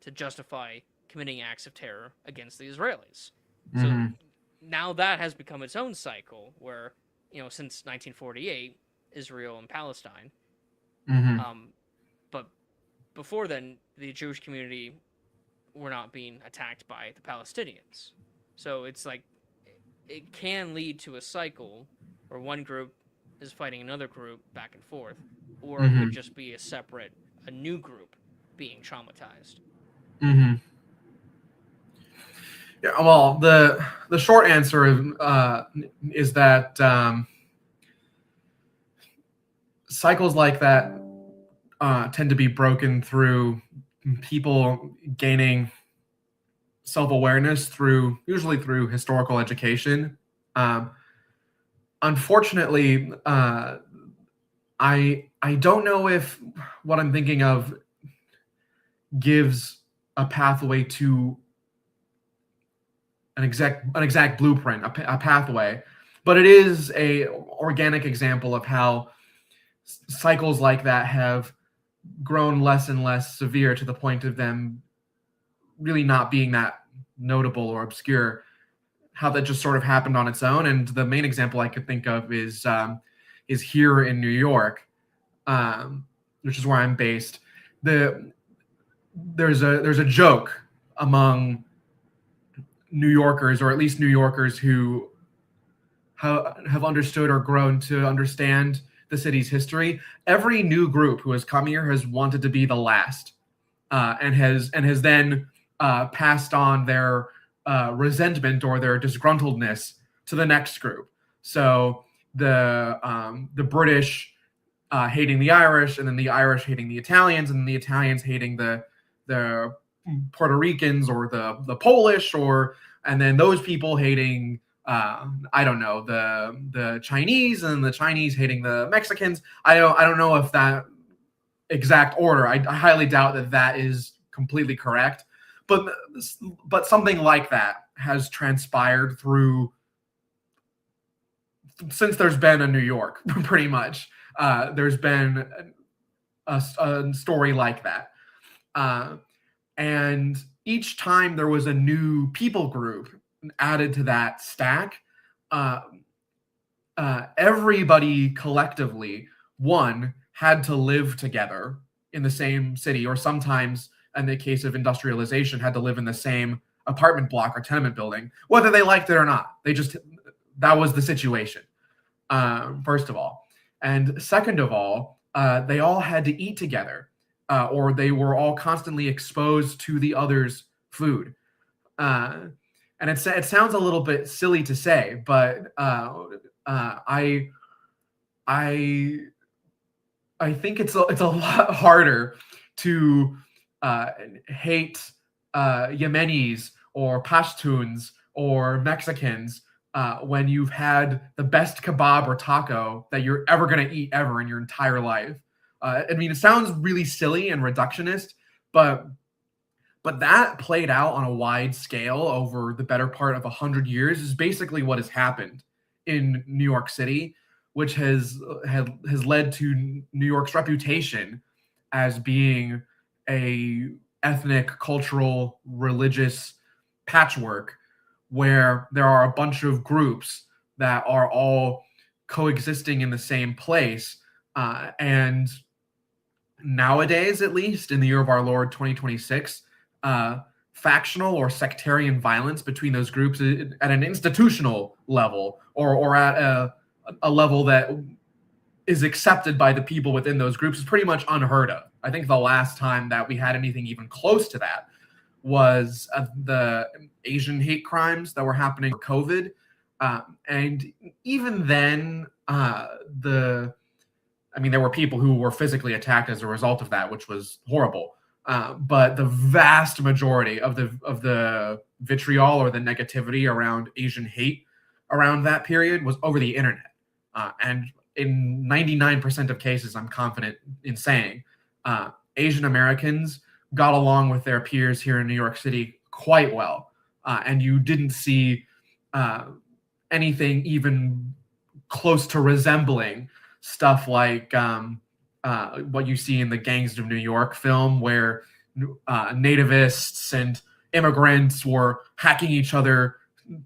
to justify committing acts of terror against the Israelis. So Hmm. now that has become its own cycle where, since 1948, Israel and Palestine. Hmm. Um, but before then, the Jewish community were not being attacked by the Palestinians. So it's like it can lead to a cycle where one group is fighting another group back and forth, or it could Hmm. just be a new group being traumatized. Hmm. Yeah. Well, the short answer is that cycles like that tend to be broken through people gaining self-awareness through usually through historical education. Um, Unfortunately, I don't know if what I'm thinking of gives. a pathway to an exact blueprint, a pathway, but it is a organic example of how cycles like that have grown less and less severe to the point of them really not being that notable or obscure. How that just sort of happened on its own, and the main example I could think of is here in New York, um, which is where I'm based. The there's a joke among New Yorkers, or at least New Yorkers who have understood or grown to understand the city's history. Every new group who has come here has wanted to be the last, and has then passed on their resentment or their disgruntledness to the next group. So the British hating the Irish, and then the Irish hating the Italians, and the Italians hating the Puerto Ricans or the Polish, or and then those people hating I don't know, the Chinese, and the Chinese hating the Mexicans. I don't know if that exact order. I highly doubt that that is completely correct, but something like that has transpired through since there's been a New York, pretty much. There's been a story like that. Uh, and each time there was a new people group added to that stack, uh, everybody collectively, one, had to live together in the same city, or sometimes, in the case of industrialization, had to live in the same apartment block or tenement building, whether they liked it or not. That was the situation, first of all. And second of all, they all had to eat together, or they were all constantly exposed to the other's food. Uh, and it sounds a little bit silly to say, but I I I think it's a lot harder to hate Yemenis or Pashtuns or Mexicans when you've had the best kebab or taco that you're ever going to eat ever in your entire life. I mean, it sounds really silly and reductionist, but that played out on a wide scale over the better part of 100 years is basically what has happened in New York City, which has led to New York's reputation as being a ethnic, cultural, religious patchwork where there are a bunch of groups that are all coexisting in the same place. And nowadays, at least in the year of our Lord 2026, factional or sectarian violence between those groups at an institutional level, or at a level that is accepted by the people within those groups, is pretty much unheard of. I think the last time that we had anything even close to that was the Asian hate crimes that were happening for COVID. And even then, there were people who were physically attacked as a result of that, which was horrible. But the vast majority of the vitriol or the negativity around Asian hate around that period was over the internet. And in 99% of cases, I'm confident in saying, Asian Americans got along with their peers here in New York City quite well. And you didn't see anything even close to resembling stuff like what you see in the Gangs of New York film, where nativists and immigrants were hacking each other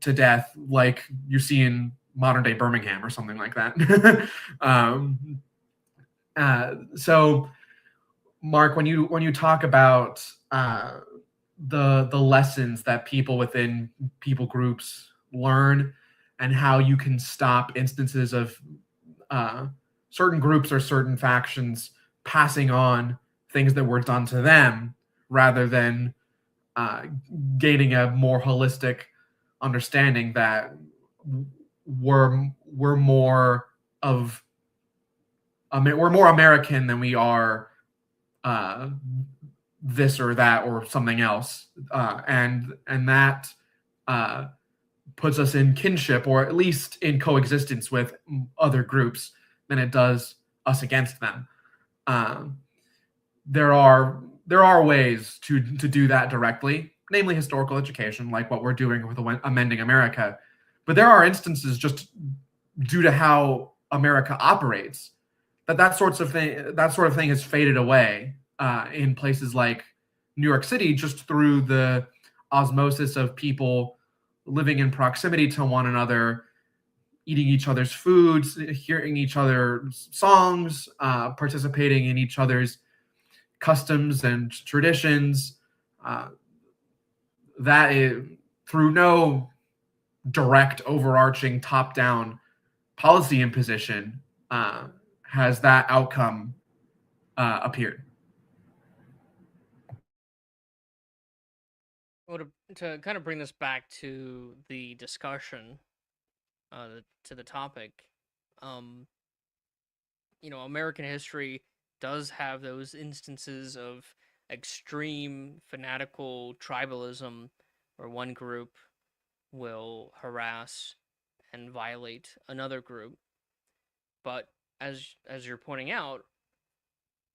to death, like you see in modern day Birmingham or something like that. So, Mark, when you talk about the lessons that people within people groups learn, and how you can stop instances of certain groups or certain factions passing on things that were done to them, rather than gaining a more holistic understanding that we're more American than we are this or that or something else, and that puts us in kinship, or at least in coexistence with other groups, than it does us against them. There are there are ways to do that directly, namely historical education, like what we're doing with Amending America. But there are instances just due to how America operates that sort of thing has faded away in places like New York City, just through the osmosis of people living in proximity to one another, eating each other's foods, hearing each other's songs, participating in each other's customs and traditions. Uh, that is through no direct, overarching, top-down policy imposition uh, has that outcome appeared. Well, to kind of bring this back to the discussion, to the topic, um, American history does have those instances of extreme fanatical tribalism where one group will harass and violate another group. But as you're pointing out,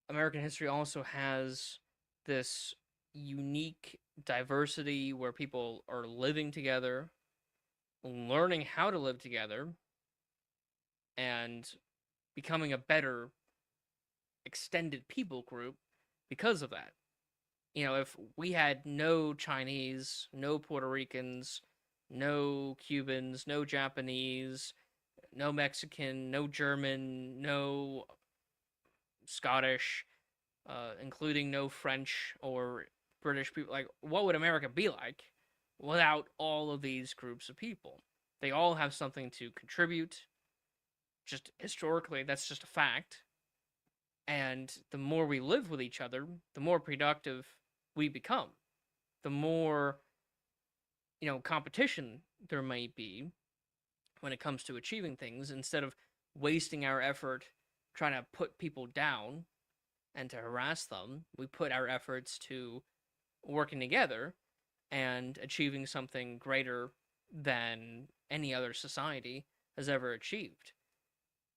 American history also has this unique diversity where people are living together, learning how to live together, and becoming a better extended people group because of that. If we had no Chinese, no Puerto Ricans, no Cubans, no Japanese, no Mexican, no German, no Scottish, including no French or British people, like, what would America be like without all of these groups of people? They all have something to contribute. Just historically, that's just a fact. And the more we live with each other, the more productive we become. The more, competition there may be when it comes to achieving things, instead of wasting our effort trying to put people down and to harass them, we put our efforts to working together and achieving something greater than any other society has ever achieved.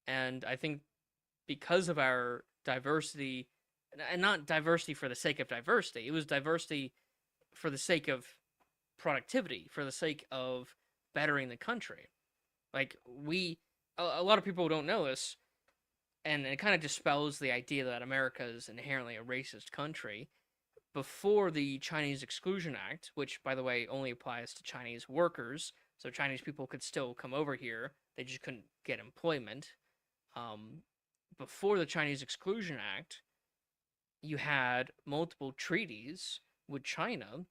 And I think because of our diversity, and not diversity for the sake of diversity, it was diversity for the sake of productivity, for the sake of bettering the country. Like, a lot of people don't know this, and it kind of dispels the idea that America is inherently a racist country. Before the Chinese Exclusion Act, which, by the way, only applies to Chinese workers, so Chinese people could still come over here, they just couldn't get employment. Um, Before the Chinese Exclusion Act, you had multiple treaties with China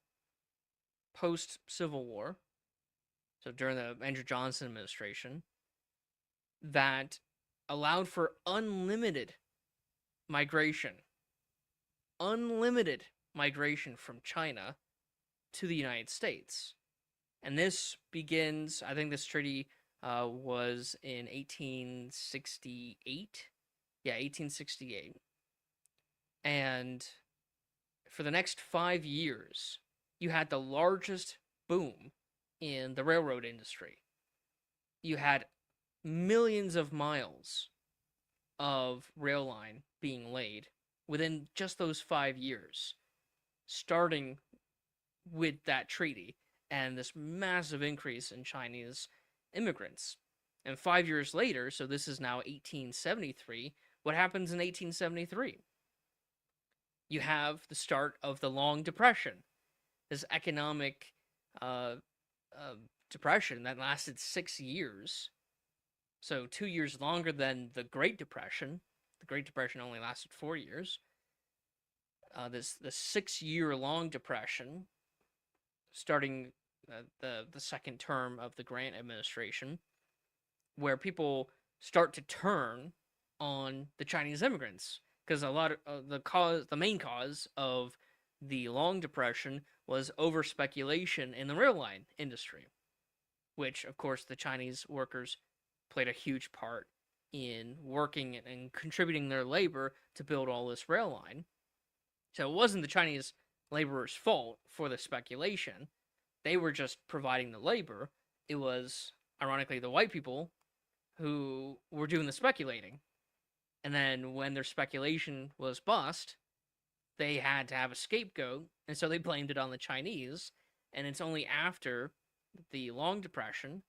post Civil War, so during the Andrew Johnson administration, that allowed for migration, unlimited migration from China to the United States. And this begins, I think this treaty was in 1868. Yeah, 1868. And for the next 5 years, you had the largest boom in the railroad industry. You had millions of miles of rail line being laid within just those 5 years, starting with that treaty and this massive increase in Chinese immigrants. And 5 years later, so this is now 1873, what happens in 1873? You have the start of the Long Depression, this economic uh, uh, depression that lasted 6 years. So 2 years longer than the Great Depression. The Great Depression only lasted 4 years. The 6 year long depression, starting the second term of the Grant administration, where people start to turn on the Chinese immigrants, because a lot of the main cause of the long depression was over speculation in the rail line industry, which of course the Chinese workers played a huge part in working and contributing their labor to build all this rail line. So it wasn't the Chinese laborers' fault for the speculation. They were just providing the labor. It was, ironically, the white people who were doing the speculating. And then when their speculation was bust, they had to have a scapegoat, and so they blamed it on the Chinese. And it's only after the Long Depression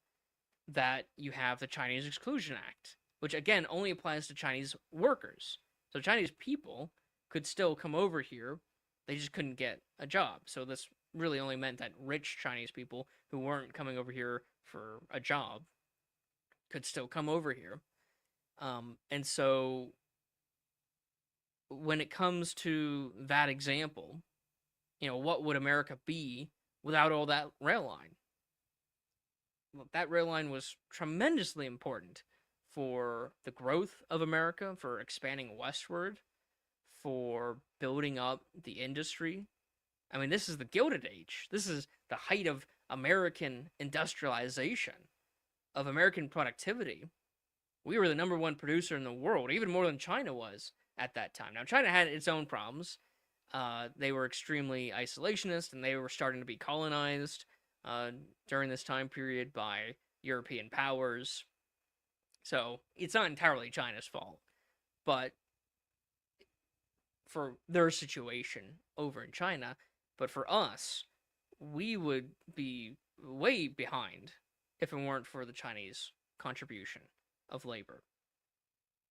that you have the Chinese Exclusion Act, which again only applies to Chinese workers. So Chinese people could still come over here, they just couldn't get a job. So this really only meant that rich Chinese people who weren't coming over here for a job could still come over here. And so when it comes to that example, what would America be without all that rail line? Well, that rail line was tremendously important for the growth of America, for expanding westward, for building up the industry. I mean, this is the Gilded Age. This is the height of American industrialization, of American productivity. We were the number one producer in the world, even more than China was at that time. Now, China had its own problems. They were extremely isolationist, and they were starting to be colonized during this time period by European powers. So it's not entirely China's fault, but for their situation over in China, but for us, we would be way behind if it weren't for the Chinese contribution of labor.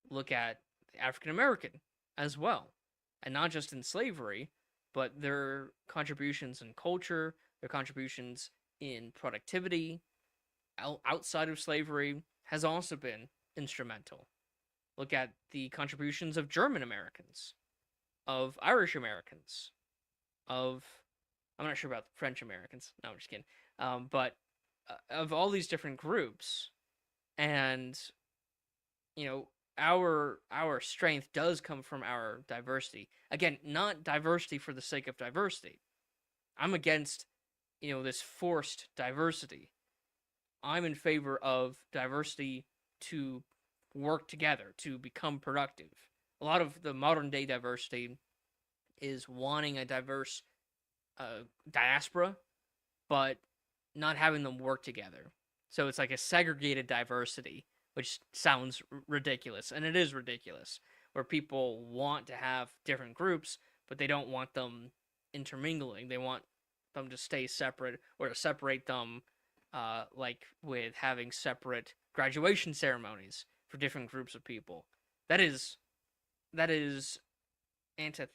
Look at the African American as well, and not just in slavery, but their contributions in culture, their contributions in productivity outside of slavery has also been instrumental. Look at the contributions of German Americans, of Irish Americans, of I'm not sure about French Americans. No, I'm just kidding. But of all these different groups, and our strength does come from our diversity. Again, not diversity for the sake of diversity. I'm against this forced diversity. I'm in favor of diversity to work together, to become productive. A lot of the modern day diversity is wanting a diverse diaspora, but not having them work together. So it's like a segregated diversity, which sounds ridiculous, and it is ridiculous, where people want to have different groups, but they don't want them intermingling. They want them to stay separate, or to separate them, like with having separate graduation ceremonies for different groups of people. That is that is anti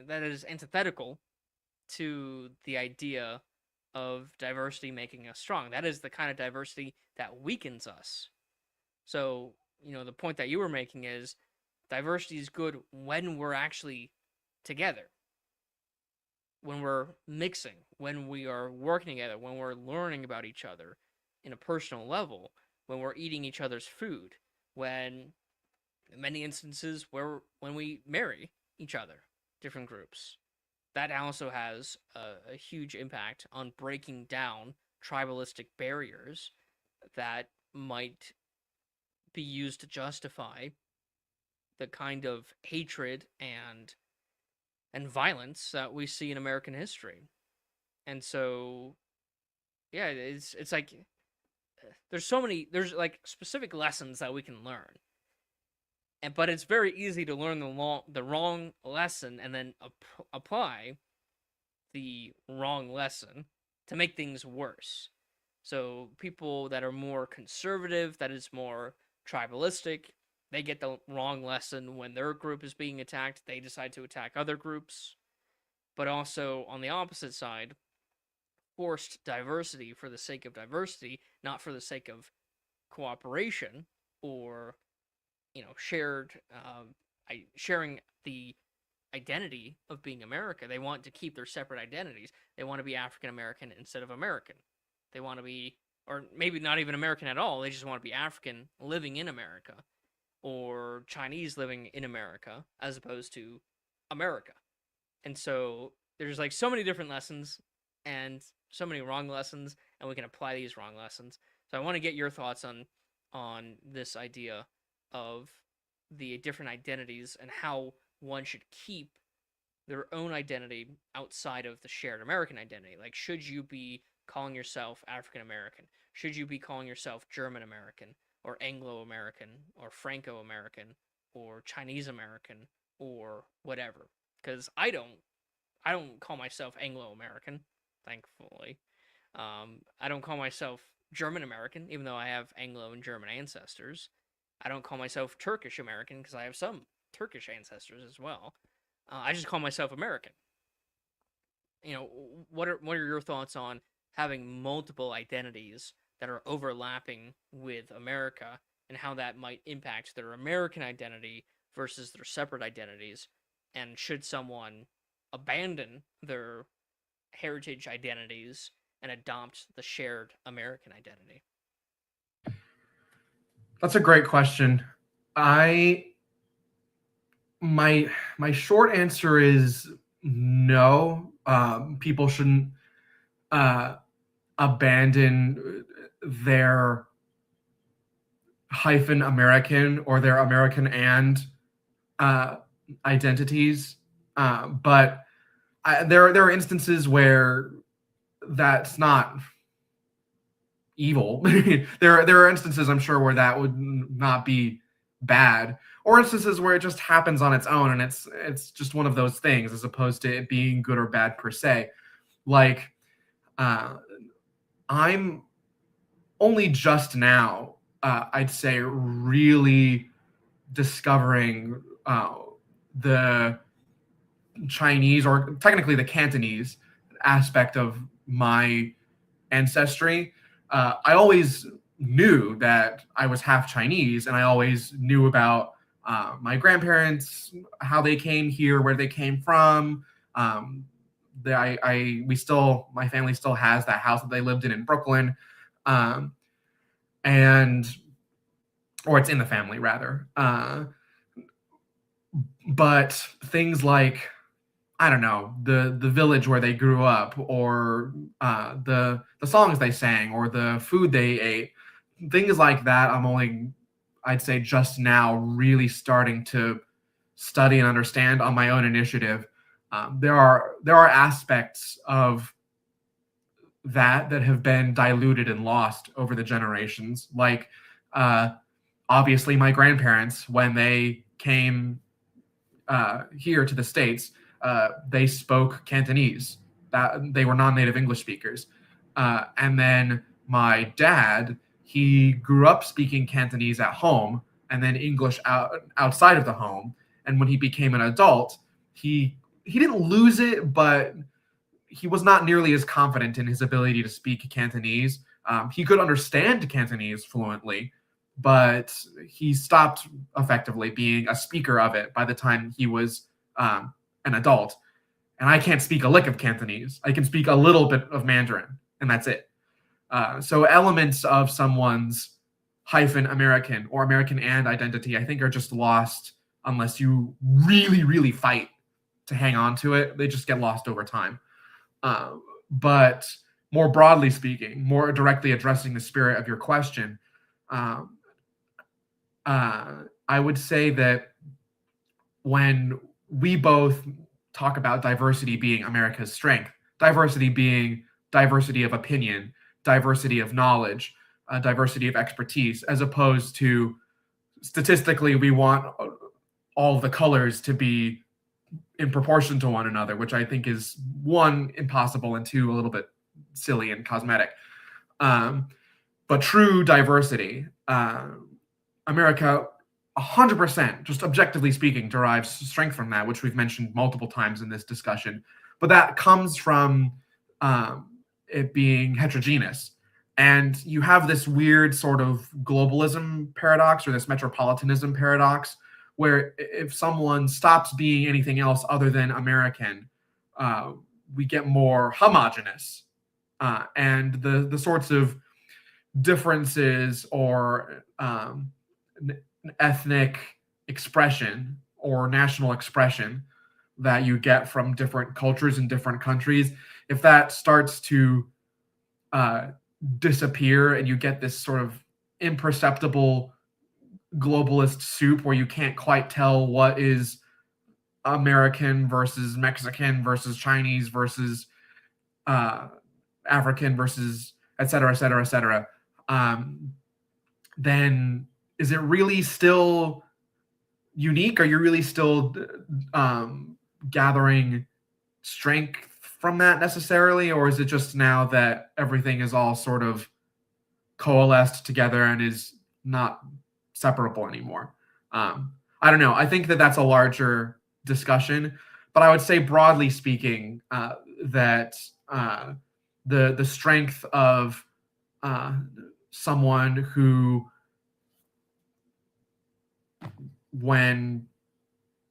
that is antithetical to the idea of diversity making us strong. That is the kind of diversity that weakens us. So, the point that you were making is diversity is good when we're actually together, when we're mixing, when we are working together, when we're learning about each other in a personal level, when we're eating each other's food, when in many instances when we marry each other, different groups. That also has a huge impact on breaking down tribalistic barriers that might be used to justify the kind of hatred and violence that we see in American history. And so, yeah, it's like there's like specific lessons that we can learn, but it's very easy to learn the wrong lesson and then apply the wrong lesson to make things worse. So people that are more conservative, that is more tribalistic, they get the wrong lesson when their group is being attacked. They decide to attack other groups. But also on the opposite side, forced diversity for the sake of diversity, not for the sake of cooperation or sharing the identity of being America. They want to keep their separate identities. They want to be African American instead of American. They want to be, or maybe not even American at all. They just want to be African living in America, or Chinese living in America, as opposed to America. And so there's like so many different lessons and so many wrong lessons, and we can apply these wrong lessons. So I want to get your thoughts on this idea of the different identities and how one should keep their own identity outside of the shared American identity. Like, should you be calling yourself African American? Should you be calling yourself German American, or Anglo American, or Franco American, or Chinese American, or whatever? Because I don't. I don't call myself Anglo American, thankfully. I don't call myself German American, even though I have Anglo and German ancestors. I don't call myself Turkish American because I have some Turkish ancestors as well. I just call myself American. What are your thoughts on having multiple identities that are overlapping with America and how that might impact their American identity versus their separate identities? And should someone abandon their heritage identities and adopt the shared American identity? That's a great question. I my short answer is no. People shouldn't uh, abandon their hyphen American or their American and uh, identities. But there are instances where that's not evil. There are instances I'm sure where that would not be bad, or instances where it just happens on its own and it's just one of those things as opposed to it being good or bad per se. Like uh, I'm only just now, I'd say, really discovering the Chinese, or technically the Cantonese aspect of my ancestry. I always knew that I was half Chinese, and I always knew about my grandparents, how they came here, where they came from. Um, we still, my family still has that house that they lived in Brooklyn, um, and or it's in the family rather. But things like, I don't know, the village where they grew up, or the songs they sang, or the food they ate, things like that. I'm only, I'd say, just now really starting to study and understand on my own initiative. There are aspects of that have been diluted and lost over the generations, like uh, obviously my grandparents when they came here to the States, they spoke Cantonese. That they were non-native English speakers. And then my dad, he grew up speaking Cantonese at home, and then English outside of the home. And when he became an adult, he didn't lose it, but he was not nearly as confident in his ability to speak Cantonese. He could understand Cantonese fluently, but he stopped effectively being a speaker of it by the time he was an adult. And I can't speak a lick of Cantonese. I can speak a little bit of Mandarin, and that's it. So elements of someone's hyphen American or American and identity, I think, are just lost unless you really, really fight to hang on to it. They just get lost over time. But more broadly speaking, more directly addressing the spirit of your question, um, I would say that when we both talk about diversity being America's strength, diversity being diversity of opinion, diversity of knowledge, diversity of expertise, as opposed to statistically, we want all the colors to be in proportion to one another, which I think is one, impossible, and two, a little bit silly and cosmetic. But true diversity, America, 100%, just objectively speaking, derives strength from that, which we've mentioned multiple times in this discussion. But that comes from it being heterogeneous. And you have this weird sort of globalism paradox, or this metropolitanism paradox, where if someone stops being anything else other than American, we get more homogenous. And the sorts of differences or ethnic expression or national expression that you get from different cultures in different countries, if that starts to disappear and you get this sort of imperceptible globalist soup where you can't quite tell what is American versus Mexican versus Chinese versus African versus et cetera, et cetera, et cetera, then is it really still unique? Are you really still gathering strength from that necessarily, or is it just now that everything is all sort of coalesced together and is not separable anymore? I don't know. I think that that's a larger discussion, but I would say broadly speaking that uh, the strength of uh, someone who, when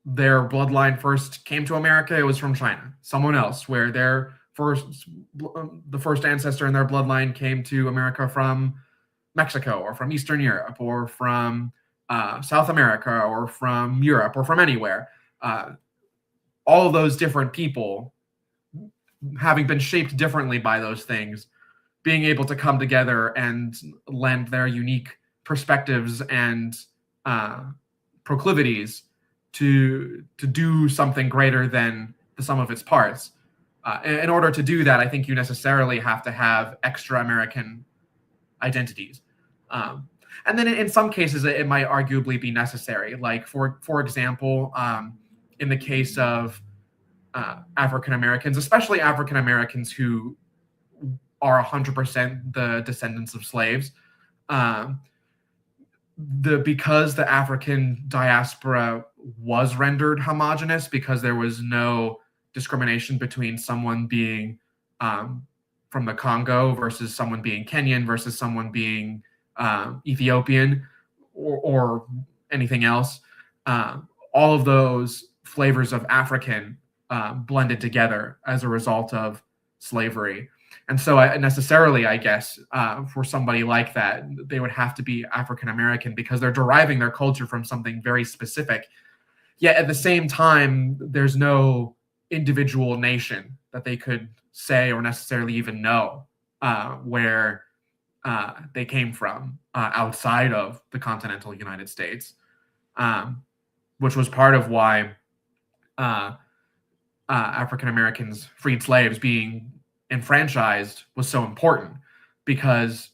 their bloodline first came to America, it was from China. Someone else, where the first ancestor in their bloodline came to America from Mexico or from Eastern Europe or from South America or from Europe or from anywhere. Uh, all of those different people, having been shaped differently by those things, being able to come together and lend their unique perspectives and uh, proclivities to do something greater than the sum of its parts. In order to do that, I think you necessarily have to have extra American identities. Um, and then in some cases, it might arguably be necessary. Like for example, in the case of African Americans, especially African Americans who are 100% the descendants of slaves, um, because the African diaspora was rendered homogenous because there was no discrimination between someone being um, from the Congo versus someone being Kenyan versus someone being Ethiopian or anything else. Uh, all of those flavors of African blended together as a result of slavery. And so, necessarily, I guess, for somebody like that, they would have to be African American because they're deriving their culture from something very specific. Yet at the same time, there's no individual nation that they could say or necessarily even know where they came from outside of the continental United States, which was part of why uh, African Americans, freed slaves, being enfranchised was so important because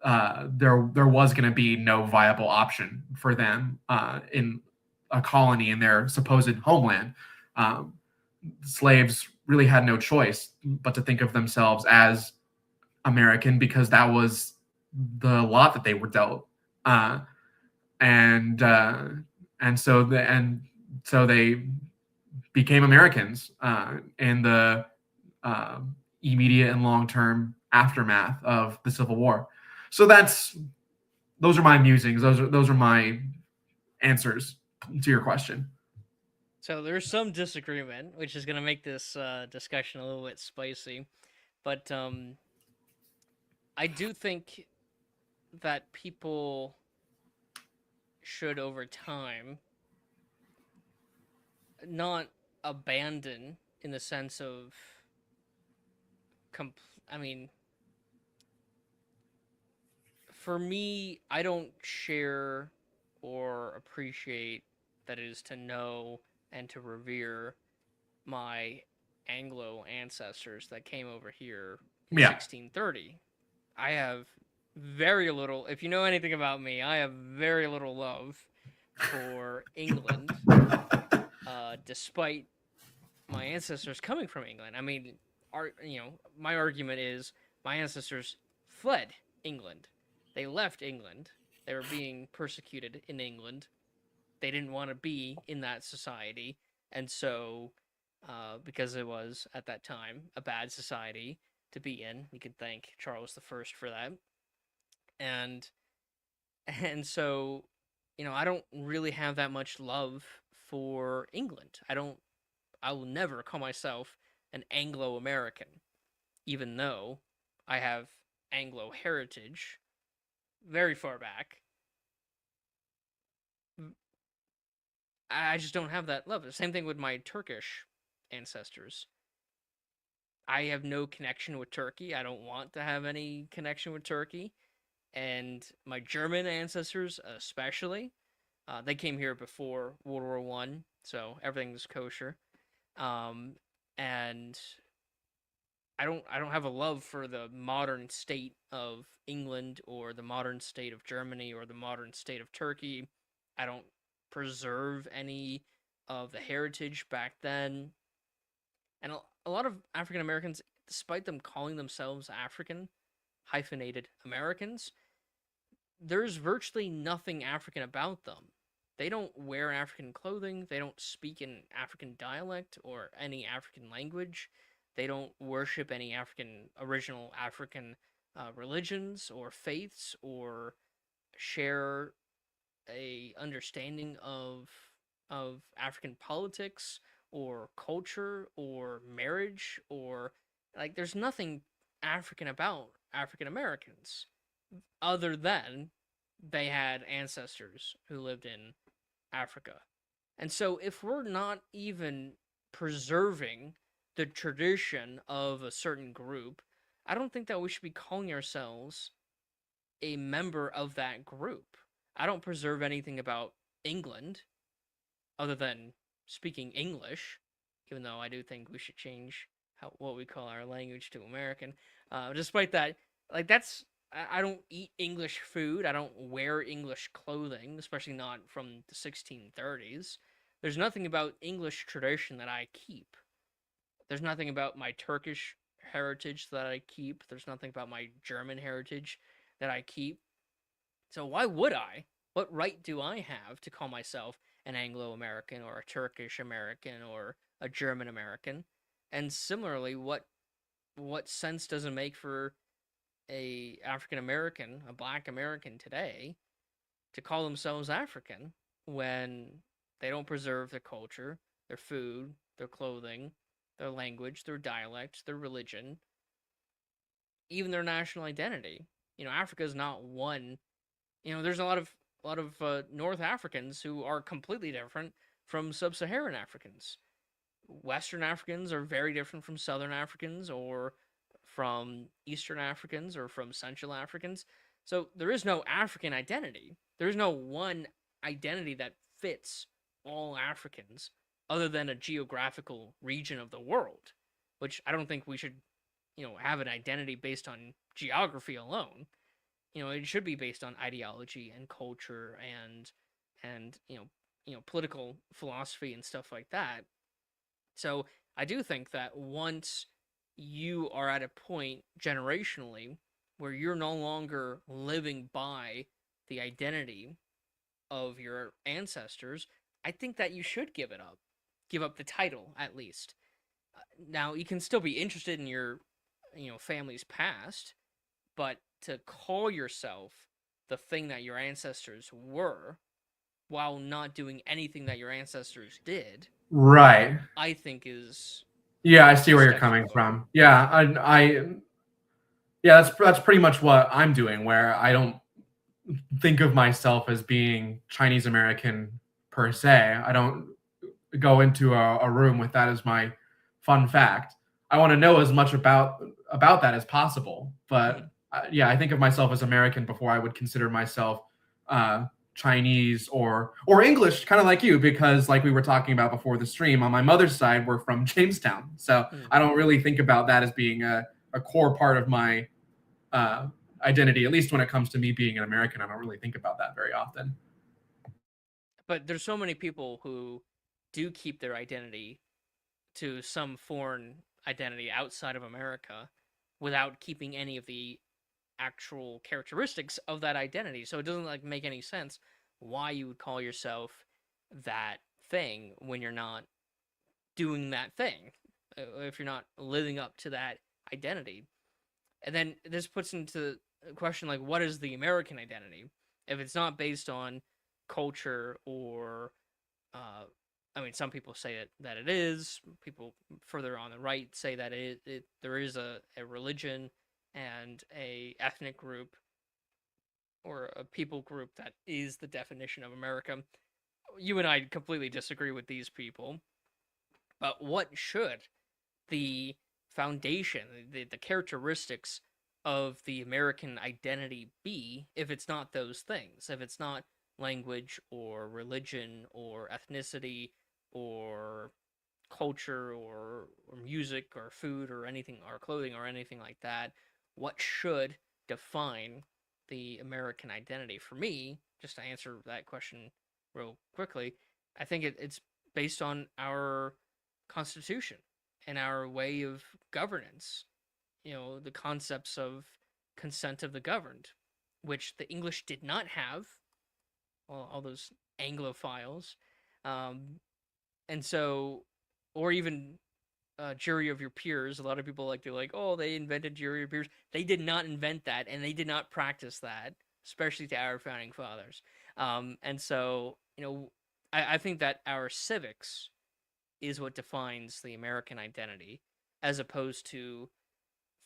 there was going to be no viable option for them in a colony in their supposed homeland. Um, Slaves really had no choice but to think of themselves as American because that was the lot that they were dealt, uh, and uh, and so they became Americans in the uh, immediate and long term aftermath of the Civil War. So those are my musings. Those are my answers to your question. So there's some disagreement, which is going to make this discussion a little bit spicy. But I do think that people should, over time, not abandon in the sense of I mean, for me, I don't share or appreciate that it is to know and to revere my Anglo ancestors that came over here in Yeah. 1630. I have very little, if you know anything about me, I have very little love for England, despite my ancestors coming from England. I mean, my argument is my ancestors fled England. They left England. They were being persecuted in England. They didn't want to be in that society, and so, because it was at that time a bad society to be in, you could thank Charles I for that. And and so, I don't really have that much love for England. I will never call myself an Anglo American, even though I have Anglo heritage very far back. I just don't have that love. The same thing with my Turkish ancestors. I have no connection with Turkey. I don't want to have any connection with Turkey. And my German ancestors, especially, they came here before World War I, so everything's kosher. Um, and I don't have a love for the modern state of England or the modern state of Germany or the modern state of Turkey. I don't preserve any of the heritage back then. And a lot of African Americans, despite them calling themselves African, hyphenated Americans, there's virtually nothing African about them. They don't wear African clothing, they don't speak in African dialect or any African language, they don't worship any original African religions or faiths, or share a understanding of African politics or culture or marriage, or like there's nothing African about African Americans other than they had ancestors who lived in Africa. And so if we're not even preserving the tradition of a certain group, I don't think that we should be calling ourselves a member of that group. I don't preserve anything about England other than speaking English, even though I do think we should change what we call our language to American. Despite that, like that's I don't eat English food. I don't wear English clothing, especially not from the 1630s. There's nothing about English tradition that I keep. There's nothing about my Turkish heritage that I keep. There's nothing about my German heritage that I keep. So why would I? What right do I have to call myself an Anglo American or a Turkish American or a German American? And similarly, what sense does it make for a African American, a Black American today, to call themselves African when they don't preserve their culture, their food, their clothing, their language, their dialect, their religion, even their national identity? Africa is not one. There's a lot of North Africans who are completely different from sub-Saharan Africans. Western Africans are very different from Southern Africans, or from Eastern Africans, or from Central Africans. So there is no African identity. There is no one identity that fits all Africans other than a geographical region of the world, which I don't think we should, have an identity based on geography alone. It should be based on ideology and culture and political philosophy and stuff like that. So I do think that once you are at a point generationally where you're no longer living by the identity of your ancestors, I think that you should give it up. Give up the title, at least. Now, you can still be interested in your, family's past, but to call yourself the thing that your ancestors were while not doing anything that your ancestors did, Right. I think is Yeah, I see a where you're step too coming far. from. Yeah, yeah, that's pretty much what I'm doing. Where I don't think of myself as being Chinese American per se. I don't go into a room with that as my fun fact. I want to know as much about that as possible. Hmm. But yeah, I think of myself as American before I would consider myself uh, Chinese or English, kind of like you, because like we were talking about before the stream, on my mother's side, we're from Jamestown, so Hmm. I don't really think about that as being a core part of my uh, identity. At least when it comes to me being an American, I don't really think about that very often. But there's so many people who do keep their identity to some foreign identity outside of America without keeping any of the actual characteristics of that identity. So it doesn't like make any sense why you would call yourself that thing when you're not doing that thing. If you're not living up to that identity. And then this puts into question, like, what is the American identity? If it's not based on culture or uh, I mean, some people say that it is. People further on the right say that there is a religion and a ethnic group or a people group that is the definition of America. You and I completely disagree with these people. But what should the foundation, the characteristics of the American identity be if it's not those things? If it's not language or religion or ethnicity or culture or music or food or anything or clothing or anything like that, what should define the American identity? For me, just to answer that question real quickly, I think it's based on our Constitution and our way of governance. The concepts of consent of the governed, which the English did not have. All those Anglophiles, um, and so, or even jury of your peers. A lot of people they're like, oh, they invented jury of peers. They did not invent that, and they did not practice that, especially to our founding fathers. And so, I think that our civics is what defines the American identity, as opposed to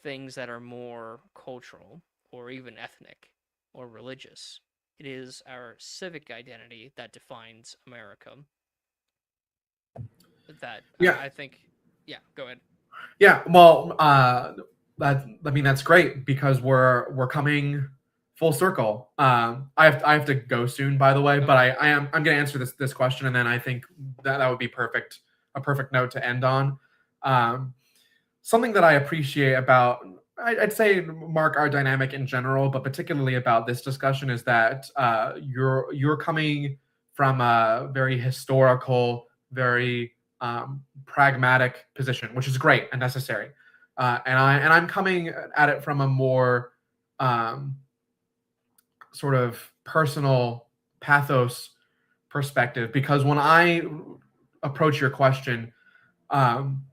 things that are more cultural or even ethnic or religious. It is our civic identity that defines America. That Yeah, I think. Yeah, go ahead. yeah. Well, I mean that's great because we're coming full circle. I have to go soon, by the way, but Okay. I'm going to answer this question, and then I think that would be perfect, a perfect note to end on. Um, Something that I appreciate about, I'd say, Mark, our dynamic in general, but particularly about this discussion, is that you're coming from a very historical, very pragmatic position, which is great and necessary. And I'm coming at it from a more um, sort of personal pathos perspective, because when I approach your question, um,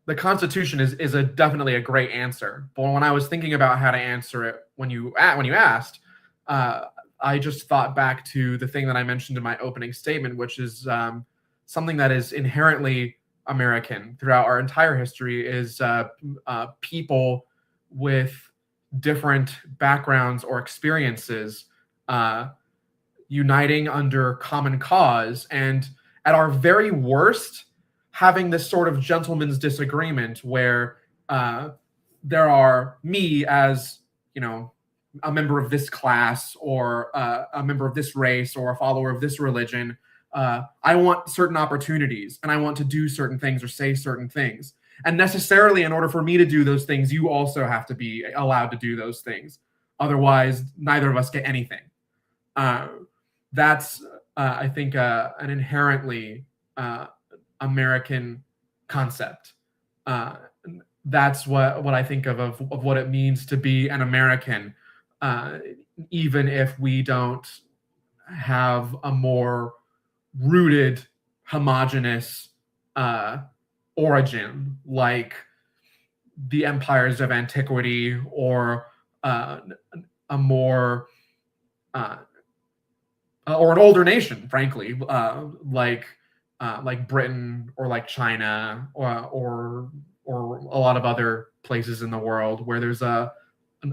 the Constitution is a definitely a great answer. But when I was thinking about how to answer it when you asked, uh, I just thought back to the thing that I mentioned in my opening statement, which is something that is inherently American throughout our entire history is people with different backgrounds or experiences uh, uniting under common cause, and at our very worst having this sort of gentleman's disagreement where uh, there are me as a member of this class, or a member of this race, or a follower of this religion. I want certain opportunities, and I want to do certain things or say certain things, and necessarily in order for me to do those things you also have to be allowed to do those things. Otherwise neither of us get anything. uh, that's I think an inherently uh, American concept. Uh, that's what I think of what it means to be an American, uh, even if we don't have a more rooted, homogenous uh, origin like the empires of antiquity, or uh, a more uh, or an older nation, frankly, like Britain, or like China, or a lot of other places in the world where there's a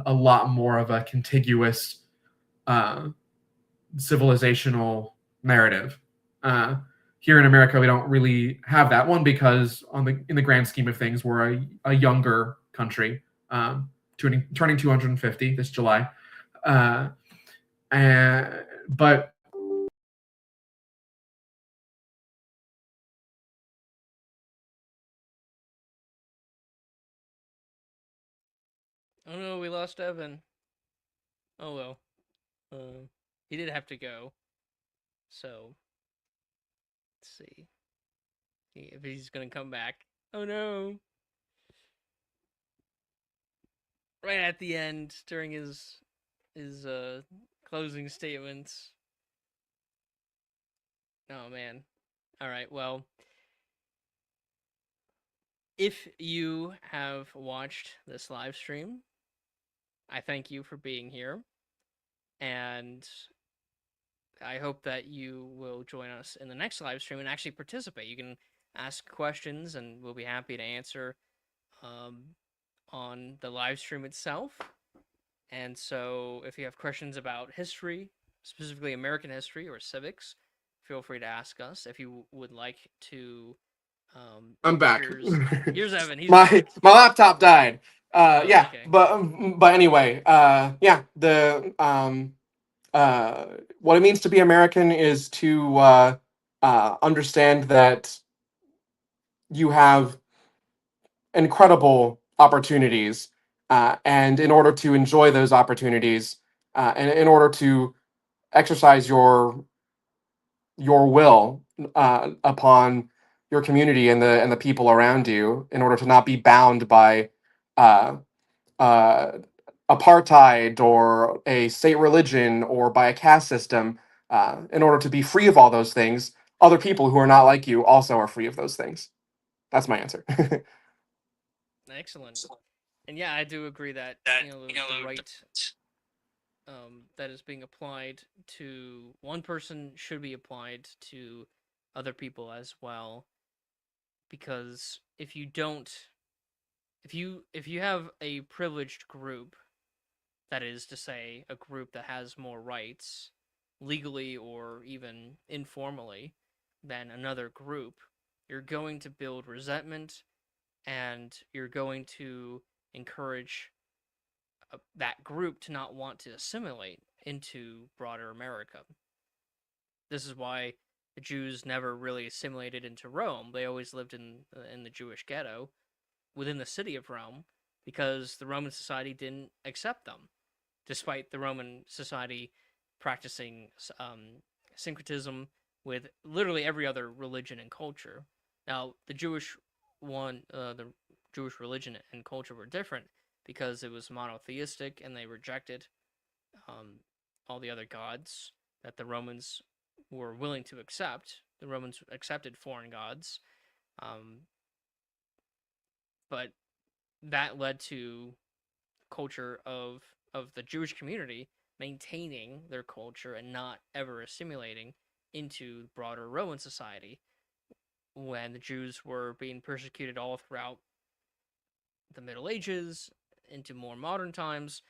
lot more of a contiguous uh, civilizational narrative. Uh, Here in America, we don't really have that one because, in the grand scheme of things, we're a younger country, turning 250 this July. Uh, but Oh no, we lost Evan. Oh well. Uh, he did have to go. So let's see if he's gonna come back. Oh no! Right at the end, during his closing statements. Oh man. All right. Well, if you have watched this live stream, I thank you for being here, and I hope that you will join us in the next live stream and actually participate. You can ask questions, and we'll be happy to answer um, on the live stream itself. And so, if you have questions about history, specifically American history or civics, feel free to ask us. If you would like to, I'm back. here's Evan. He's my back. my laptop died. Oh, Yeah, okay. but anyway, yeah, the what it means to be American is to understand that you have incredible opportunities, and in order to enjoy those opportunities, and in order to exercise your will upon your community and the people around you in order to not be bound by uh, uh, apartheid or a state religion or by a caste system. In order to be free of all those things, other people who are not like you also are free of those things. That's my answer. Excellent. And yeah, I do agree that the right that is being applied to one person should be applied to other people as well. Because if you have a privileged group, that is to say, a group that has more rights, legally or even informally, than another group, you're going to build resentment and you're going to encourage that group to not want to assimilate into broader America. This is why the Jews never really assimilated into Rome. They always lived in the Jewish ghetto within the city of Rome because the Roman society didn't accept them, despite the Roman society practicing syncretism with literally every other religion and culture. Now, the Jewish religion and culture were different because it was monotheistic and they rejected um, all the other gods that the Romans were willing to accept. The Romans accepted foreign gods, um, but that led to culture of the Jewish community maintaining their culture and not ever assimilating into broader Roman society. When the Jews were being persecuted all throughout the Middle Ages into more modern times,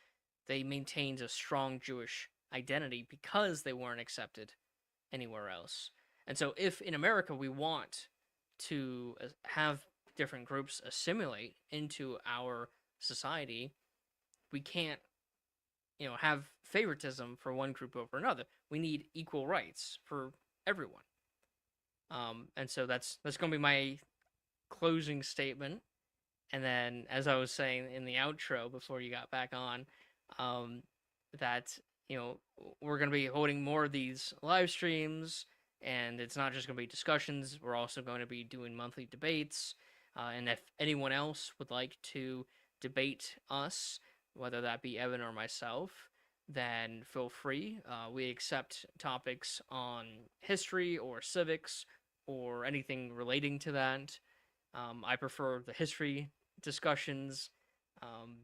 they maintained a strong Jewish identity because they weren't accepted anywhere else. And so, if in America we want to have different groups assimilate into our society, we can't, have favoritism for one group over another. We need equal rights for everyone. And so that's going to be my closing statement. And then, as I was saying in the outro before you got back on, um, that we're going to be holding more of these live streams, and it's not just going to be discussions. We're also going to be doing monthly debates. And if anyone else would like to debate us, whether that be Evan or myself, then feel free. We accept topics on history or civics or anything relating to that. I prefer the history discussions. Um,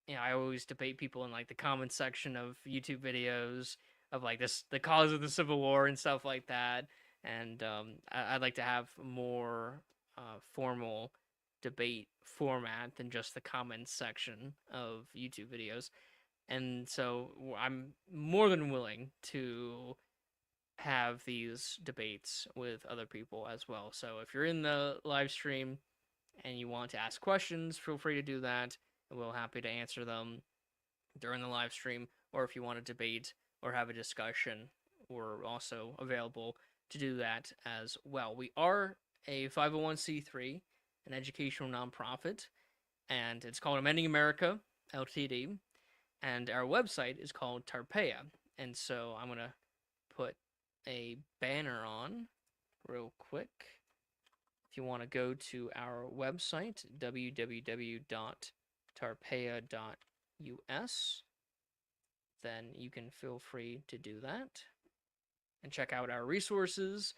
I always debate people in like the comments section of YouTube videos of like the cause of the Civil War and stuff like that. And I'd like to have more formal debate format than just the comments section of YouTube videos. And so I'm more than willing to have these debates with other people as well. So if you're in the live stream and you want to ask questions, feel free to do that. And we'll happy to answer them during the live stream. Or if you want to debate or have a discussion, we're also available to do that as well. We are a 501c3, an educational nonprofit, and it's called Amending America, Ltd. And our website is called Tarpeia. And so I'm going to put a banner on real quick. If you want to go to our website, www.tarpeia.us, then you can feel free to do that and check out our resources.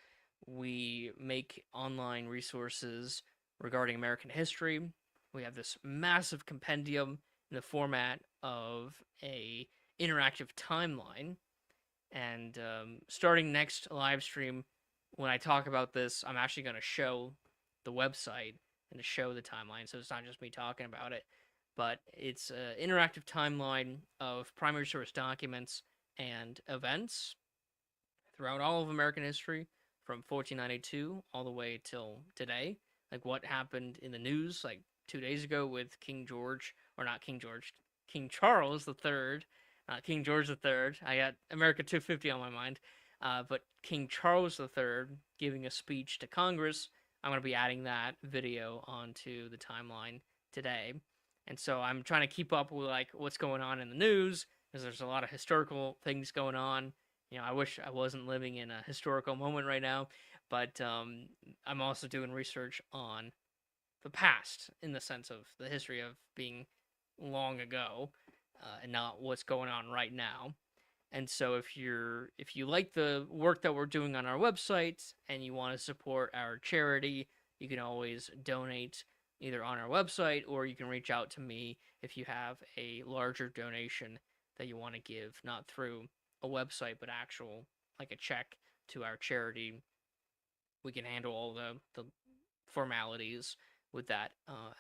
We make online resources regarding American history. We have this massive compendium in the format of a interactive timeline. And starting next live stream, when I talk about this, I'm actually going to show the website and to show the timeline. So it's not just me talking about it, but it's an interactive timeline of primary source documents and events throughout all of American history from 1492 all the way till today. Like what happened in the news like 2 days ago with King George, or not King George, King Charles the Third, King George the Third. I got America 250 on my mind, but King Charles the Third giving a speech to Congress. I'm going to be adding that video onto the timeline today. And so I'm trying to keep up with like what's going on in the news because there's a lot of historical things going on. I wish I wasn't living in a historical moment right now, but I'm also doing research on the past in the sense of the history of being long ago, and not what's going on right now. And so if you like the work that we're doing on our website and you want to support our charity, you can always donate either on our website, or you can reach out to me if you have a larger donation that you want to give, not through a website but actual, like a check to our charity. We can handle all the formalities with that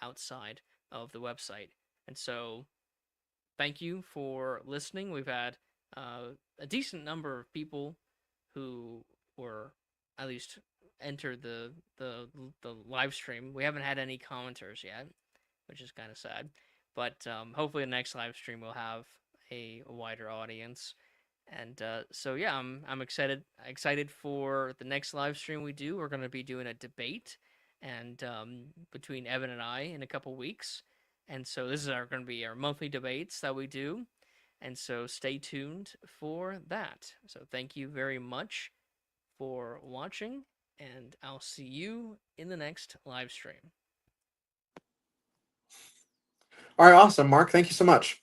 outside of the website. And so thank you for listening. We've had a decent number of people who were at least entered the live stream. We haven't had any commenters yet, which is kind of sad. But hopefully the next live stream will have a wider audience. And so yeah, I'm excited for the next live stream we do. We're going to be doing a debate, and between Evan and I in a couple weeks. And so this is going to be our monthly debates that we do. And so stay tuned for that. So thank you very much for watching, and I'll see you in the next live stream. All right, awesome, Mark. Thank you so much.